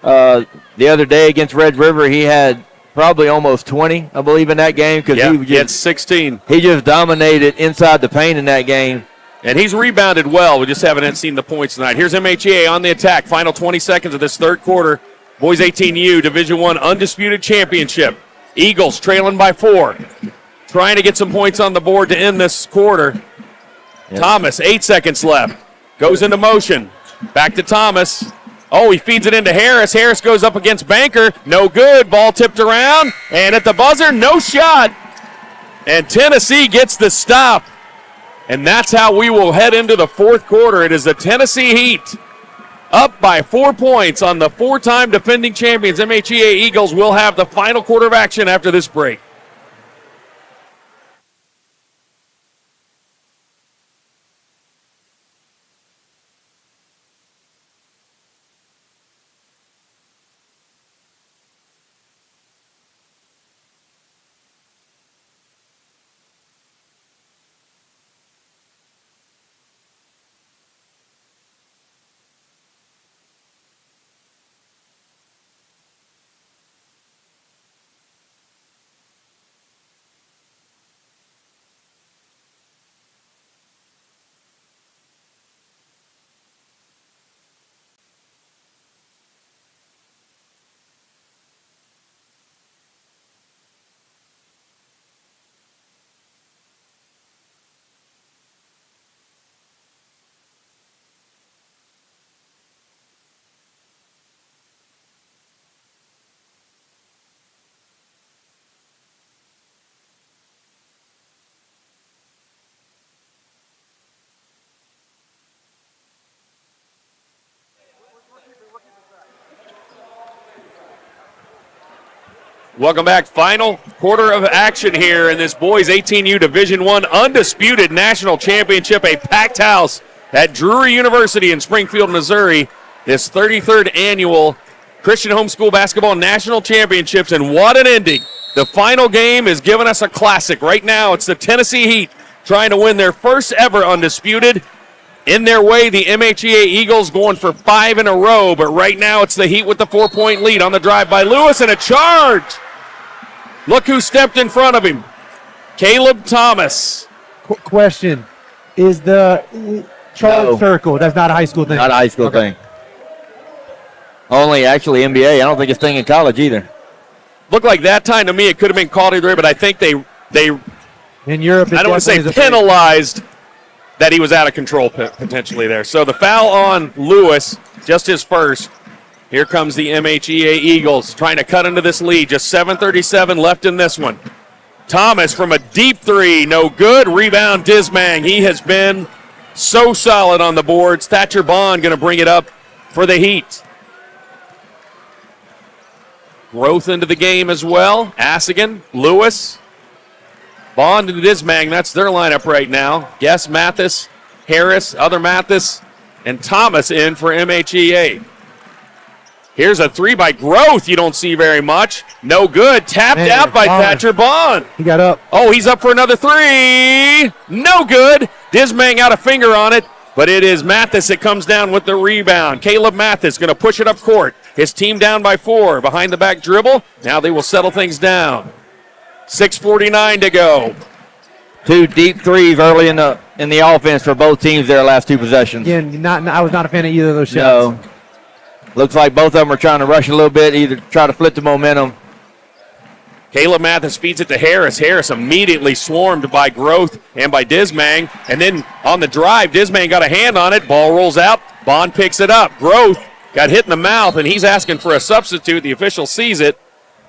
The other day against Red River, he had probably almost 20, I believe, in that game because
he had 16.
He just dominated inside the paint in that game.
And he's rebounded well. We just haven't seen the points tonight. Here's MHEA on the attack. Final 20 seconds of this third quarter. Boys 18U Division I Undisputed Championship. Eagles trailing by 4. Trying to get some points on the board to end this quarter. Yep. Thomas, 8 seconds left. Goes into motion. Back to Thomas. Oh, he feeds it into Harris. Harris goes up against Banker. No good. Ball tipped around. And at the buzzer, no shot. And Tennessee gets the stop. And that's how we will head into the fourth quarter. It is the Tennessee Heat up by 4 points on the 4-time defending champions. MHEA Eagles will have the final quarter of action after this break. Welcome back. Final quarter of action here in this boys 18U Division I Undisputed National Championship, a packed house at Drury University in Springfield, Missouri. This 33rd annual Christian Homeschool Basketball National Championships, and what an ending. The final game is giving us a classic. Right now, it's the Tennessee Heat trying to win their first ever Undisputed. In their way, the MHEA Eagles going for 5 in a row, but right now it's the Heat with the 4-point lead on the drive by Lewis, and a charge. Look who stepped in front of him. Caleb Thomas.
Question. Is the charge circle, that's not a high school thing?
Not a high school thing. Only actually NBA. I don't think it's a thing in college either.
Looked like that time to me it could have been called either way, but I think they
in Europe,
I don't want to say penalized that he was out of control potentially there. So the foul on Lewis, just his first. Here comes the MHEA Eagles trying to cut into this lead. Just 7:37 left in this one. Thomas from a deep three, no good. Rebound Dismang. He has been so solid on the boards. Thatcher Bond going to bring it up for the Heat. Growth into the game as well. Asigan, Lewis, Bond and Dismang. That's their lineup right now. Guess Mathis, Harris, other Mathis, and Thomas in for MHEA. Here's a three by Growth you don't see very much. No good. Tapped out by Thatcher Bond.
He got up.
Oh, he's up for another three. No good. Dismang out a finger on it, but it is Mathis that comes down with the rebound. Caleb Mathis going to push it up court. His team down by 4. Behind the back dribble. Now they will settle things down. 6:49 to go.
2 deep threes early in the offense for both teams their last 2 possessions.
Again, I was not a fan of either of those shots.
No. Looks like both of them are trying to rush a little bit, either try to flip the momentum.
Caleb Mathis feeds it to Harris. Harris immediately swarmed by Groth and by Dismang. And then on the drive, Dismang got a hand on it. Ball rolls out. Bond picks it up. Groth got hit in the mouth, and he's asking for a substitute. The official sees it,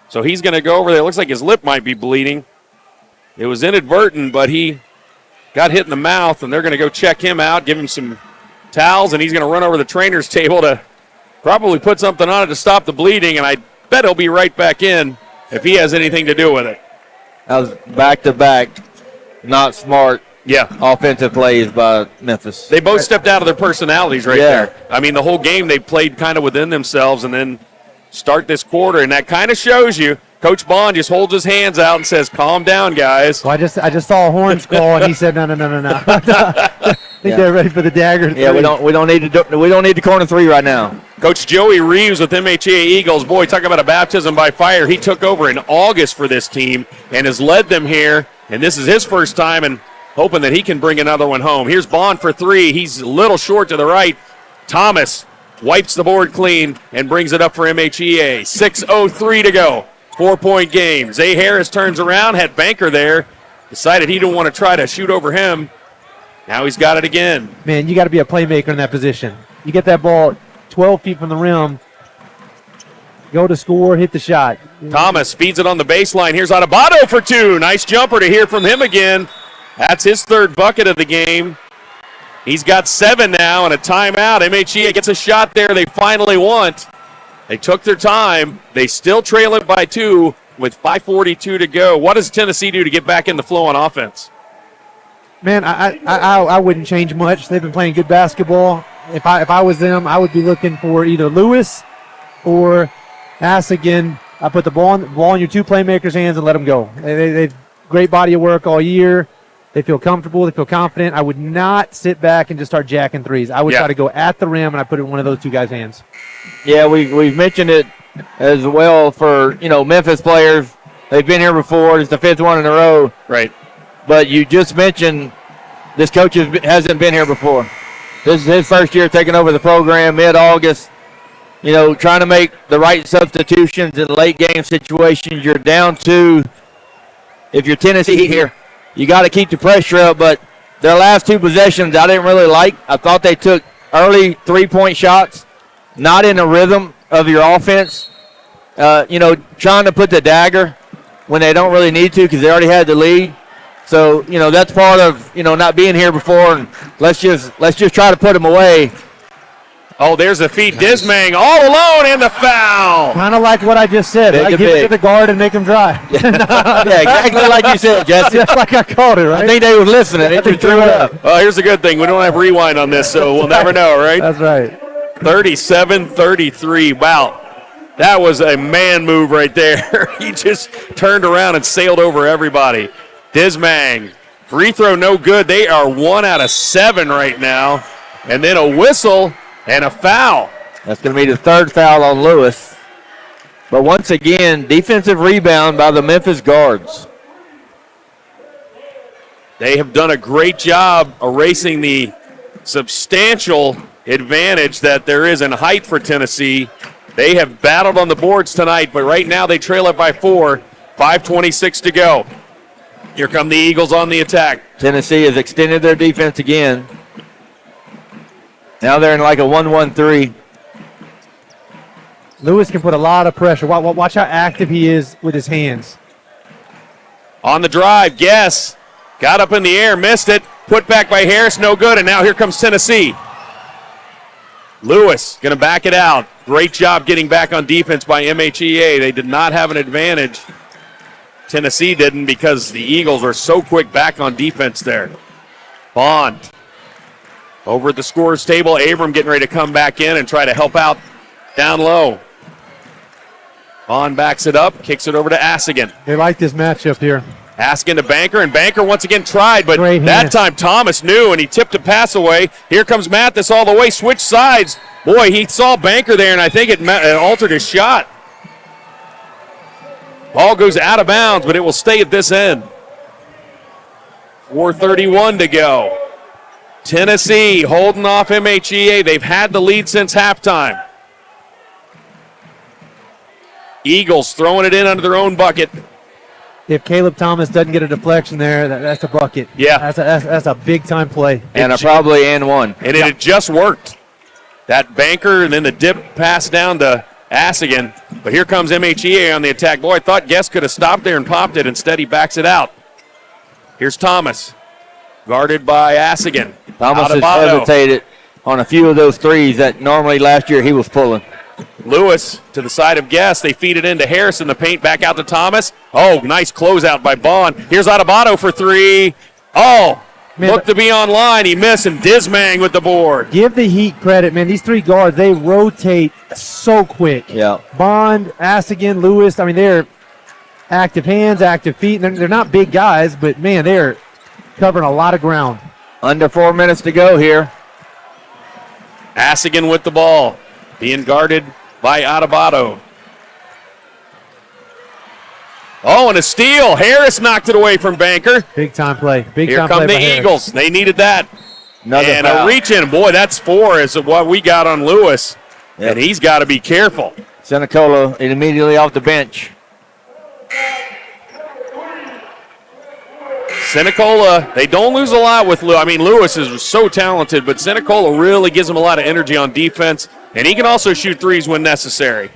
so he's going to go over there. It looks like his lip might be bleeding. It was inadvertent, but he got hit in the mouth, and they're going to go check him out, give him some towels, and he's going to run over the trainer's table to probably put something on it to stop the bleeding, and I bet he'll be right back in if he has anything to do with it.
That was back-to-back, not smart offensive plays by Memphis.
They both stepped out of their personalities there. I mean, the whole game they played kind of within themselves, and then start this quarter, and that kind of shows you. Coach Bond just holds his hands out and says, calm down, guys.
Well, I just saw a horns call, and he said, no. I think they're ready for the dagger.
Yeah, we don't need the corner three right now.
Coach Joey Reeves with MHEA Eagles. Boy, talk about a baptism by fire. He took over in August for this team and has led them here, and this is his first time, and hoping that he can bring another one home. Here's Bond for three. He's a little short to the right. Thomas wipes the board clean and brings it up for MHEA. 6:03 to go. 4-point game. Zay Harris turns around, had Banker there, decided he didn't want to try to shoot over him. Now he's got it again.
Man, you got to be a playmaker in that position. You get that ball 12 feet from the rim, go to score, hit the shot.
Thomas feeds it on the baseline. Here's Adebayo for two. Nice jumper to hear from him again. That's his third bucket of the game. He's got 7 now and a timeout. MHEA gets a shot there they finally want. They took their time. They still trail it by 2 with 5:42 to go. What does Tennessee do to get back in the flow on offense?
Man, I wouldn't change much. They've been playing good basketball. If I was them, I would be looking for either Lewis or Assagan. I put the ball in your two playmakers' hands and let them go. They've great body of work all year. They feel comfortable. They feel confident. I would not sit back and just start jacking threes. I would try to go at the rim, and I put it in one of those two guys' hands.
Yeah, we've mentioned it as well for, Memphis players. They've been here before. It's the 5th one in a row.
Right.
But you just mentioned this coach hasn't been here before. This is his first year taking over the program mid-August. Trying to make the right substitutions in late game situations. You're down 2. If you're Tennessee here, you got to keep the pressure up, but their last 2 possessions I didn't really like. I thought they took early 3-point shots, not in the rhythm of your offense. Trying to put the dagger when they don't really need to because they already had the lead. So, that's part of, not being here before, and let's just try to put them away.
Oh, there's a feed. Dismang all alone and the foul.
Kind of like what I just said. Right? Give it to the guard and make him drive.
Yeah, exactly like you said, Jesse.
That's like I called it, right?
I think they were listening. They just threw it up.
Well, here's a good thing. We don't have rewind on this, so we'll never know, right?
That's right.
37-33. Wow. That was a man move right there. He just turned around and sailed over everybody. Dismang, free throw no good. They are 1 out of 7 right now. And then a whistle and a foul.
That's going to be the 3rd foul on Lewis. But once again, defensive rebound by the Memphis guards.
They have done a great job erasing the substantial advantage that there is in height for Tennessee. They have battled on the boards tonight, but right now they trail it by 4. 5:26 to go. Here come the Eagles on the attack.
Tennessee has extended their defense again. Now they're in like a 1-1-3.
Lewis can put a lot of pressure. Watch how active he is with his hands.
On the drive, Guess. Got up in the air, missed it. Put back by Harris, no good. And now here comes Tennessee. Lewis going to back it out. Great job getting back on defense by MHEA. They did not have an advantage. Tennessee didn't because the Eagles were so quick back on defense there. Bond over at the scorer's table. Abram getting ready to come back in and try to help out down low. Bond backs it up, kicks it over to Assagan.
They like this matchup here.
Asking to Banker, and Banker once again tried, but that time Thomas knew, and he tipped a pass away. Here comes Mathis all the way, switch sides. Boy, he saw Banker there, and I think it altered his shot. Ball goes out of bounds, but it will stay at this end. 4:31 to go. Tennessee holding off MHEA. They've had the lead since halftime. Eagles throwing it in under their own bucket.
if Caleb Thomas doesn't get a deflection there, that's a bucket.
Yeah.
That's a big-time play.
And probably and one.
And it had just worked. That banker and then the dip pass down to Asigan. But here comes MHEA on the attack. Boy, I thought Guest could have stopped there and popped it. Instead, he backs it out. Here's Thomas, guarded by Asigan.
Thomas has hesitated on a few of those threes that normally last year he was pulling.
Lewis to the side of Guest. They feed it into Harris in the paint. Back out to Thomas. Oh, nice closeout by Bond. Here's Adebayo for three. Oh, man, looked to be online. He missed, and Dismang with the board.
Give the Heat credit, man. These three guards, they rotate so quick.
Yeah.
Bond, Asigan, Lewis, I mean, they're active hands, active feet. They're not big guys, but, man, they're covering a lot of ground.
Under 4 minutes to go here.
Asigan with the ball, being guarded by Adebayo. Oh, and a steal. Harris knocked it away from Banker.
Big-time play.
Here come the Eagles. They needed that.
And
a reach-in. Boy, that's 4 is what we got on Lewis. Yep. And he's got to be careful.
Senecola immediately off the bench.
Senecola, they don't lose a lot with Lewis. I mean, Lewis is so talented, but Senecola really gives him a lot of energy on defense, and he can also shoot threes when necessary.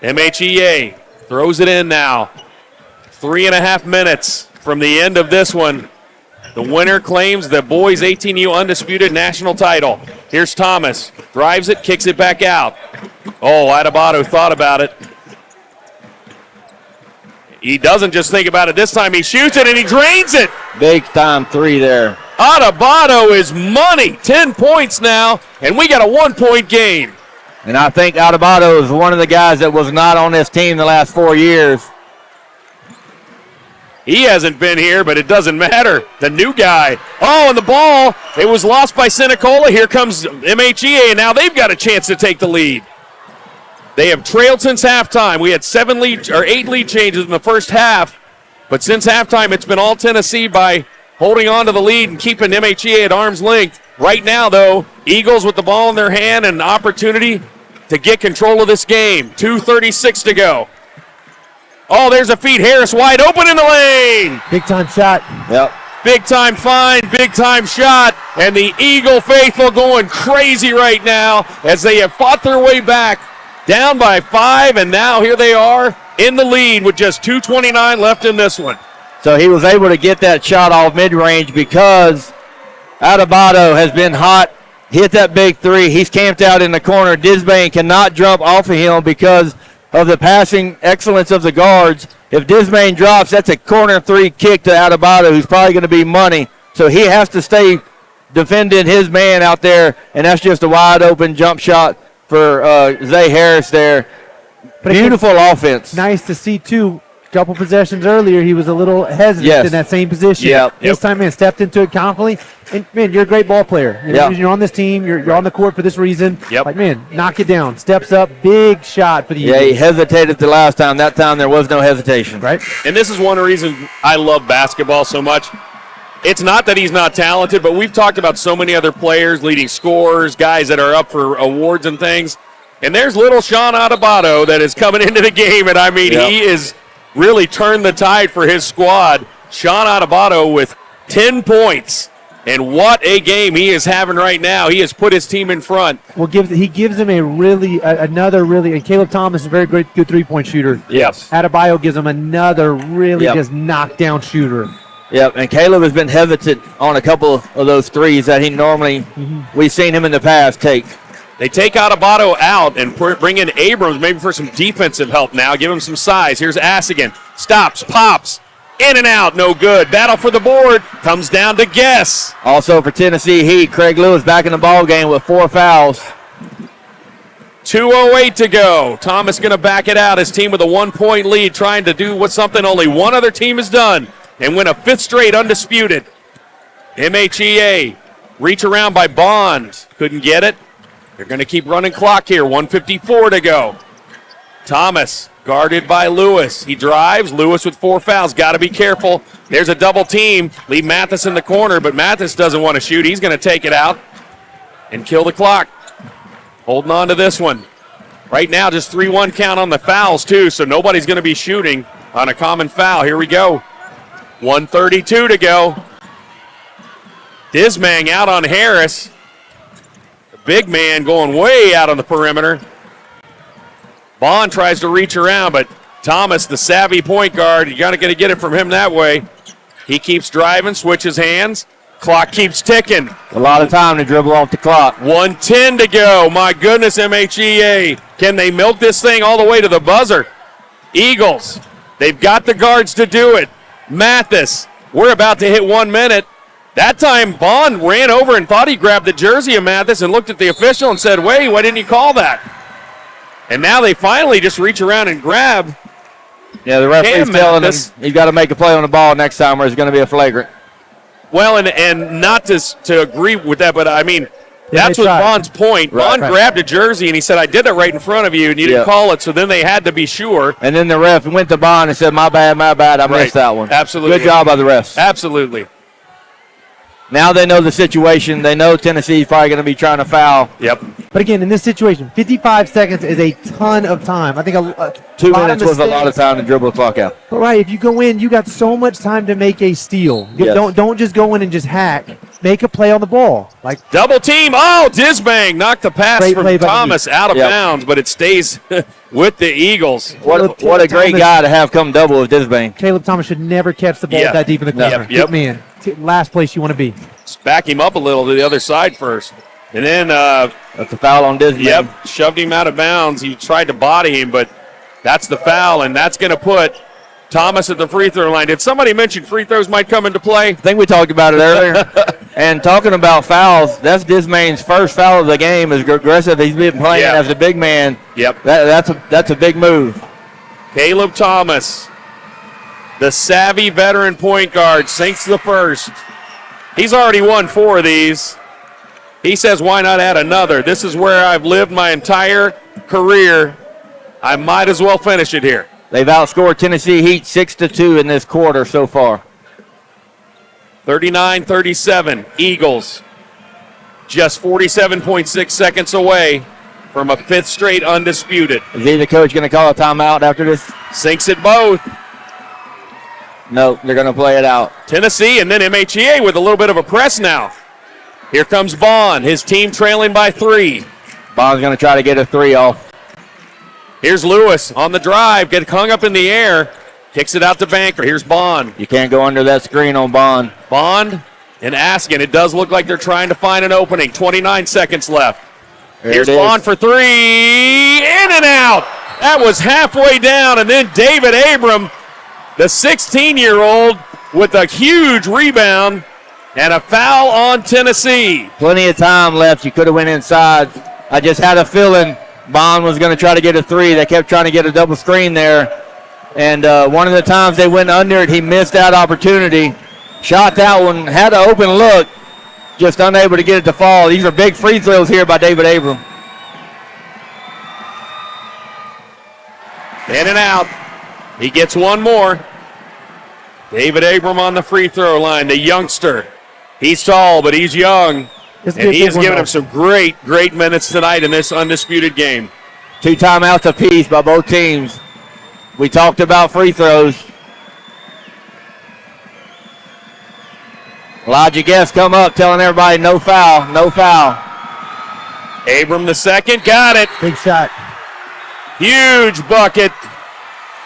MHEA throws it in now. 3.5 minutes from the end of this one. The winner claims the boys 18U Undisputed national title. Here's Thomas. Drives it, kicks it back out. Oh, Adebayo thought about it. He doesn't just think about it this time. He shoots it, and he drains it.
Big-time three there.
Adebayo is money. 10 points now, and we got a 1-point game.
And I think Adebayo is one of the guys that was not on this team the last 4 years.
He hasn't been here, but it doesn't matter. The new guy. Oh, and the ball. It was lost by Senecola. Here comes MHEA, and now they've got a chance to take the lead. They have trailed since halftime. We had 8 lead changes in the first half, but since halftime, it's been all Tennessee by holding on to the lead and keeping MHEA at arm's length. Right now, though, Eagles with the ball in their hand and an opportunity to get control of this game. 2:36 to go. Oh, there's a feed. Harris wide open in the lane.
Big-time shot.
Yep.
Big-time find, big-time shot, and the Eagle faithful going crazy right now as they have fought their way back, down by 5, and now here they are in the lead with just 2:29 left in this one.
So he was able to get that shot off mid-range because Adebayo has been hot, hit that big three. He's camped out in the corner. Disbane cannot jump off of him because of the passing excellence of the guards. If Disbane drops, that's a corner three kick to Adebayo, who's probably going to be money. So he has to stay defending his man out there, and that's just a wide-open jump shot for Zay Harris there. But beautiful offense.
Nice to see, too. Couple possessions earlier, he was a little hesitant in that same position. This time, man, stepped into it confidently. And, man, you're a great ball player. You're on this team. You're on the court for this reason. Like, man, knock it down. Steps up. Big shot for the Eagles.
Yeah, he hesitated the last time. That time there was no hesitation.
Right.
And this is one of the reasons I love basketball so much. It's not that he's not talented, but we've talked about so many other players, leading scorers, guys that are up for awards and things. And there's little Sean Adebayo that is coming into the game, and, I mean, he is really turned the tide for his squad. Sean Adebayo with 10 points. And what a game he is having right now. He has put his team in front.
Well, he gives him and Caleb Thomas is a very good three-point shooter.
Yes.
Adebayo gives him another really just knockdown shooter.
Yep, and Caleb has been hesitant on a couple of those threes that he normally, we've seen him in the past take.
They take Adebayo out and bring in Abrams maybe for some defensive help now. Give him some size. Here's Asigan. Stops, pops, in and out, no good. Battle for the board comes down to Guess.
Also for Tennessee Heat, Craig Lewis back in the ball game with 4 fouls.
2:08 to go. Thomas going to back it out. His team with a 1-point lead, trying to do something only one other team has done and win a 5th straight Undisputed. MHEA reach around by Bond. Couldn't get it. They're going to keep running clock here. 1:54 to go. Thomas guarded by Lewis. He drives. Lewis with 4 fouls. Got to be careful. There's a double team. Leave Mathis in the corner, but Mathis doesn't want to shoot. He's going to take it out and kill the clock. Holding on to this one. Right now, just 3-1 count on the fouls, too, so nobody's going to be shooting on a common foul. Here we go. 1:32 to go. Dismang out on Harris. The big man going way out on the perimeter. Bond tries to reach around, but Thomas, the savvy point guard, you're not going to get it from him that way. He keeps driving, switches hands. Clock keeps ticking.
A lot of time to dribble off the clock.
1:10 to go. My goodness, MHEA. Can they milk this thing all the way to the buzzer? Eagles, they've got the guards to do it. Mathis, we're about to hit 1 minute. That time, Bond ran over and thought he grabbed the jersey of Mathis and looked at the official and said, wait, why didn't you call that? And now they finally just reach around and grab.
Yeah, the referee's telling him he's got to make a play on the ball next time or it's going to be a flagrant.
Well, and not to agree with that, but I mean, that's what Bond's point.
Right.
Bond grabbed a jersey and he said, I did it right in front of you, and you didn't call it, so then they had to be sure.
And then the ref went to Bond and said, my bad, I missed that one.
Absolutely.
Good job by the refs.
Absolutely.
Now they know the situation. They know Tennessee's probably going to be trying to foul.
Yep.
But again, in this situation, 55 seconds is a ton of time. I think
2 minutes was a lot of time to dribble the clock out.
But right, if you go in, you got so much time to make a steal.
Yes.
Don't just go in and just hack. Make a play on the ball. Like
double team. Oh, Disbang knocked the pass
Great
from
play by
Thomas out of bounds, but it stays with the Eagles.
What a great guy to have come double with Disbang.
Caleb Thomas should never catch the ball that deep in the corner.
Yep.
Man, last place you want to be.
Let's back him up a little to the other side first. And then
that's a foul on Disbang.
Yep, shoved him out of bounds. He tried to body him, but that's the foul, and that's going to put Thomas at the free throw line. Did somebody mention free throws might come into play?
I think we talked about it earlier. And talking about fouls, that's Dismang's first foul of the game. As aggressive he's been playing as a big man.
Yep.
That's a big move.
Caleb Thomas, the savvy veteran point guard, sinks the first. He's already won 4 of these. He says, why not add another? This is where I've lived my entire career. I might as well finish it here.
They've outscored Tennessee Heat 6-2 in this quarter so far.
39-37, Eagles. Just 47.6 seconds away from a 5th straight undisputed.
Is either coach going to call a timeout after this?
Sinks it both.
No, they're going to play it out.
Tennessee and then MHEA with a little bit of a press now. Here comes Bond, his team trailing by 3.
Bond's going to try to get a 3 off.
Here's Lewis on the drive, get hung up in the air, kicks it out to Banker. Here's Bond.
You can't go under that screen on Bond.
Bond and Askin. It does look like they're trying to find an opening. 29 seconds left. Here's Bond for 3, in and out. That was halfway down, and then David Abram, the 16-year-old, with a huge rebound and a foul on Tennessee.
Plenty of time left. You could have went inside. I just had a feeling Bond was going to try to get a 3. They kept trying to get a double screen there. And one of the times they went under it, he missed that opportunity. Shot that one, had an open look, just unable to get it to fall. These are big free throws here by David Abram.
In and out. He gets one more. David Abram on the free throw line, the youngster. He's tall, but he's young. And he has given him some great minutes tonight in this undisputed game.
2 timeouts apiece by both teams. We talked about free throws. Elijah Guest come up telling everybody no foul, no foul.
Abram the second, got it.
Big shot.
Huge bucket.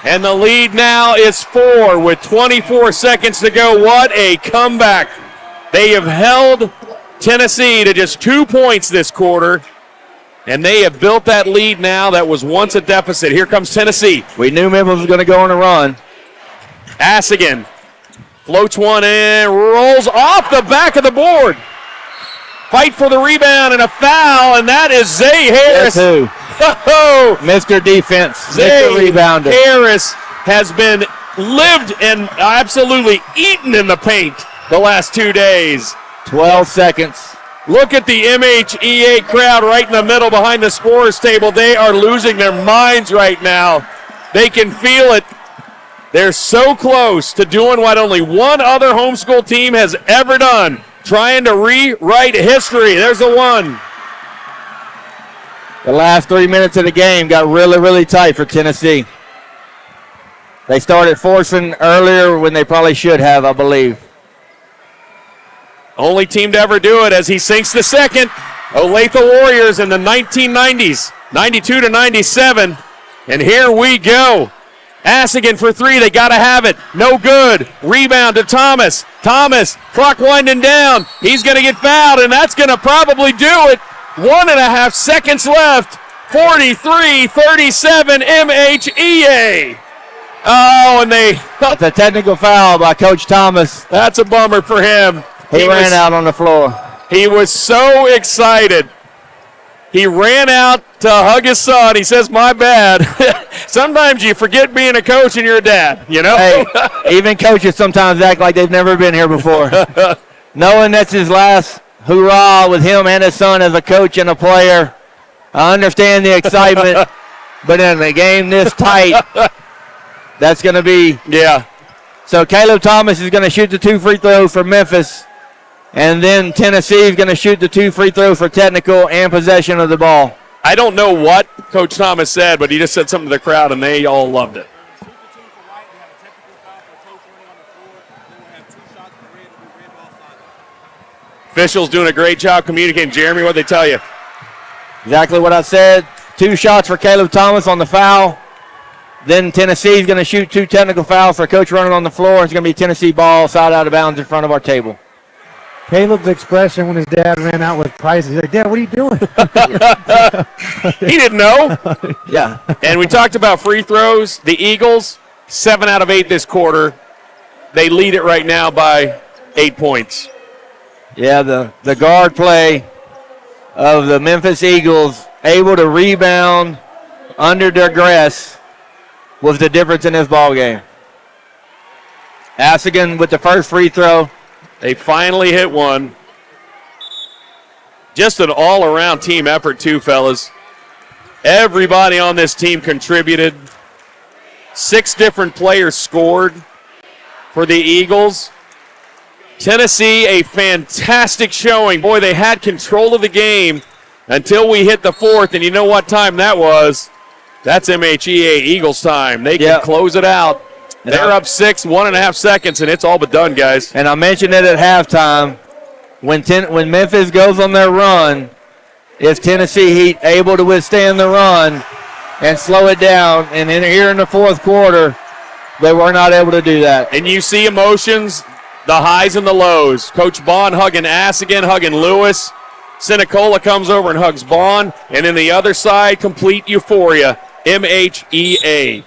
And the lead now is 4 with 24 seconds to go. What a comeback. They have held Tennessee to just 2 points this quarter, and they have built that lead now that was once a deficit. Here comes Tennessee.
We knew Memphis was going to go on a run.
Assagan floats one in, rolls off the back of the board. Fight for the rebound and a foul, and that is Zay Harris.
That's who?
Oh,
Mr. Defense,
Zay
Mr. Rebounder.
Harris has been lived and absolutely eaten in the paint the last 2 days.
12 seconds.
Look at the MHEA crowd right in the middle behind the scorers table. They are losing their minds right now. They can feel it. They're so close to doing what only one other homeschool team has ever done, trying to rewrite history. There's the one.
The last 3 minutes of the game got really, really tight for Tennessee. They started forcing earlier when they probably should have, I believe.
Only team to ever do it as he sinks the second. Olathe Warriors in the 1990s, 92 to 97. And here we go. Asigan for three. They got to have it. No good. Rebound to Thomas. Thomas, clock winding down. He's going to get fouled, and that's going to probably do it. 1.5 seconds left. 43-37 MHEA. Oh, and
It's a technical foul by Coach Thomas.
That's a bummer for him.
He ran out on the floor.
He was so excited. He ran out to hug his son. He says, my bad. Sometimes you forget being a coach and you're a dad, you know?
Hey, even coaches sometimes act like they've never been here before. Knowing that's his last hurrah with him and his son as a coach and a player, I understand the excitement, but in a game this tight, that's going to be.
Yeah.
So Caleb Thomas is going to shoot the 2 free throws for Memphis, and then Tennessee is going to shoot the 2 free throws for technical and possession of the ball.
I don't know what Coach Thomas said, but he just said something to the crowd, and they all loved it. Officials doing a great job communicating. Jeremy, what'd they tell you?
Exactly what I said. 2 shots for Caleb Thomas on the foul. Then Tennessee's going to shoot 2 technical fouls for Coach running on the floor. It's going to be Tennessee ball, side out of bounds in front of our table.
Caleb's expression when his dad ran out with prices, he's like, Dad, what are you doing?
He didn't know.
Yeah.
And we talked about free throws. The Eagles, 7 out of 8 this quarter. They lead it right now by 8 points.
Yeah, the guard play of the Memphis Eagles, able to rebound under duress, was the difference in this ball game. Asigan with the first free throw.
They finally hit one. Just an all-around team effort, too, fellas. Everybody on this team contributed. 6 different players scored for the Eagles. Tennessee, a fantastic showing. Boy, they had control of the game until we hit the 4th, and you know what time that was? That's MHEA Eagles time. They can close it out. They're up 6, 1.5 seconds, and it's all but done, guys.
And I mentioned it at halftime. When Memphis goes on their run, is Tennessee Heat able to withstand the run and slow it down? And here in the 4th quarter, they were not able to do that.
And you see emotions, the highs and the lows. Coach Bond hugging Asigan, hugging Lewis. Sinicola comes over and hugs Bond. And in the other side, complete euphoria, MHEA.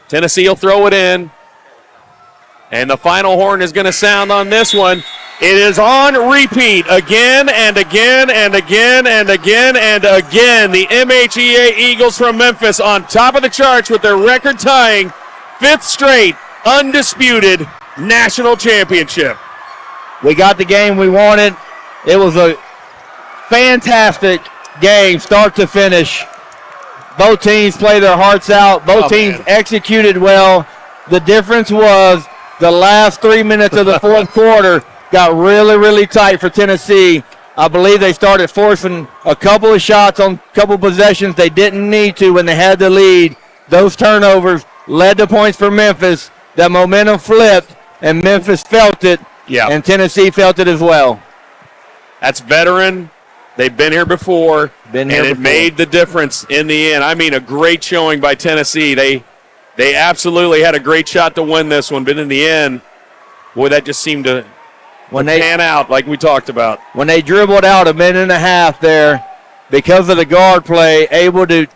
Tennessee will throw it in. And the final horn is going to sound on this one. It is on repeat again and again and again and again and again. The MHEA Eagles from Memphis on top of the charts with their record-tying 5th straight undisputed national championship.
We got the game we wanted. It was a fantastic game, start to finish. Both teams played their hearts out. Both teams executed well. The difference was the last 3 minutes of the 4th quarter got really, really tight for Tennessee. I believe they started forcing a couple of shots on a couple of possessions they didn't need to when they had the lead. Those turnovers led to points for Memphis. That momentum flipped, and Memphis felt it, and Tennessee felt it as well.
That's veteran. They've been here before, and it made the difference in the end. I mean, a great showing by Tennessee. They absolutely had a great shot to win this one, but in the end, boy, that just seemed to pan out like we talked about.
When they dribbled out a minute and a half there, because of the guard play, able to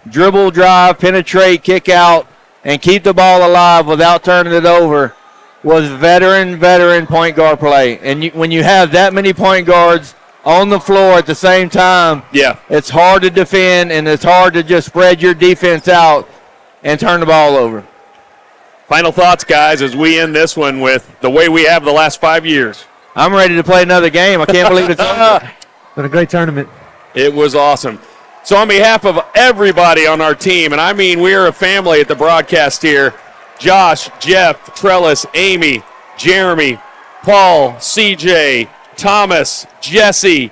dribble, drive, penetrate, kick out, and keep the ball alive without turning it over, was veteran point guard play. And when you have that many point guards on the floor at the same time, it's hard to defend, and it's hard to just spread your defense out and turn the ball over.
Final thoughts, guys, as we end this one with the way we have the last 5 years.
I'm ready to play another game. I can't believe it's over.
Been a great tournament.
It was awesome. So on behalf of everybody on our team, and I mean we are a family at the broadcast here, Josh, Jeff, Trellis, Amy, Jeremy, Paul, CJ, Thomas, Jesse,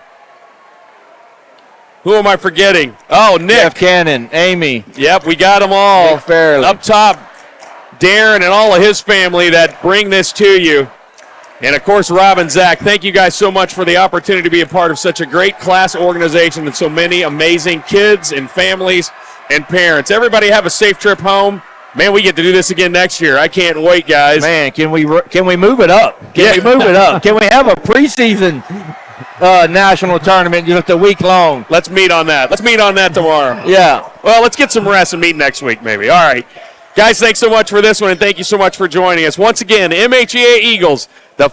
Who am I forgetting? Oh, Nick.
Jeff Cannon, Amy.
Yep, we got them all.
Nick Fairley.
Up top, Darren and all of his family that bring this to you. And, of course, Rob and Zach, thank you guys so much for the opportunity to be a part of such a great class organization and so many amazing kids and families and parents. Everybody have a safe trip home. Man, we get to do this again next year. I can't wait, guys.
Man, can we move it up? Can we move it up? Can we have a preseason national tournament just a week long?
Let's meet on that. Let's meet on that tomorrow.
Yeah.
Well, let's get some rest and meet next week maybe. All right. Guys, thanks so much for this one, and thank you so much for joining us. Once again, MHEA Eagles, the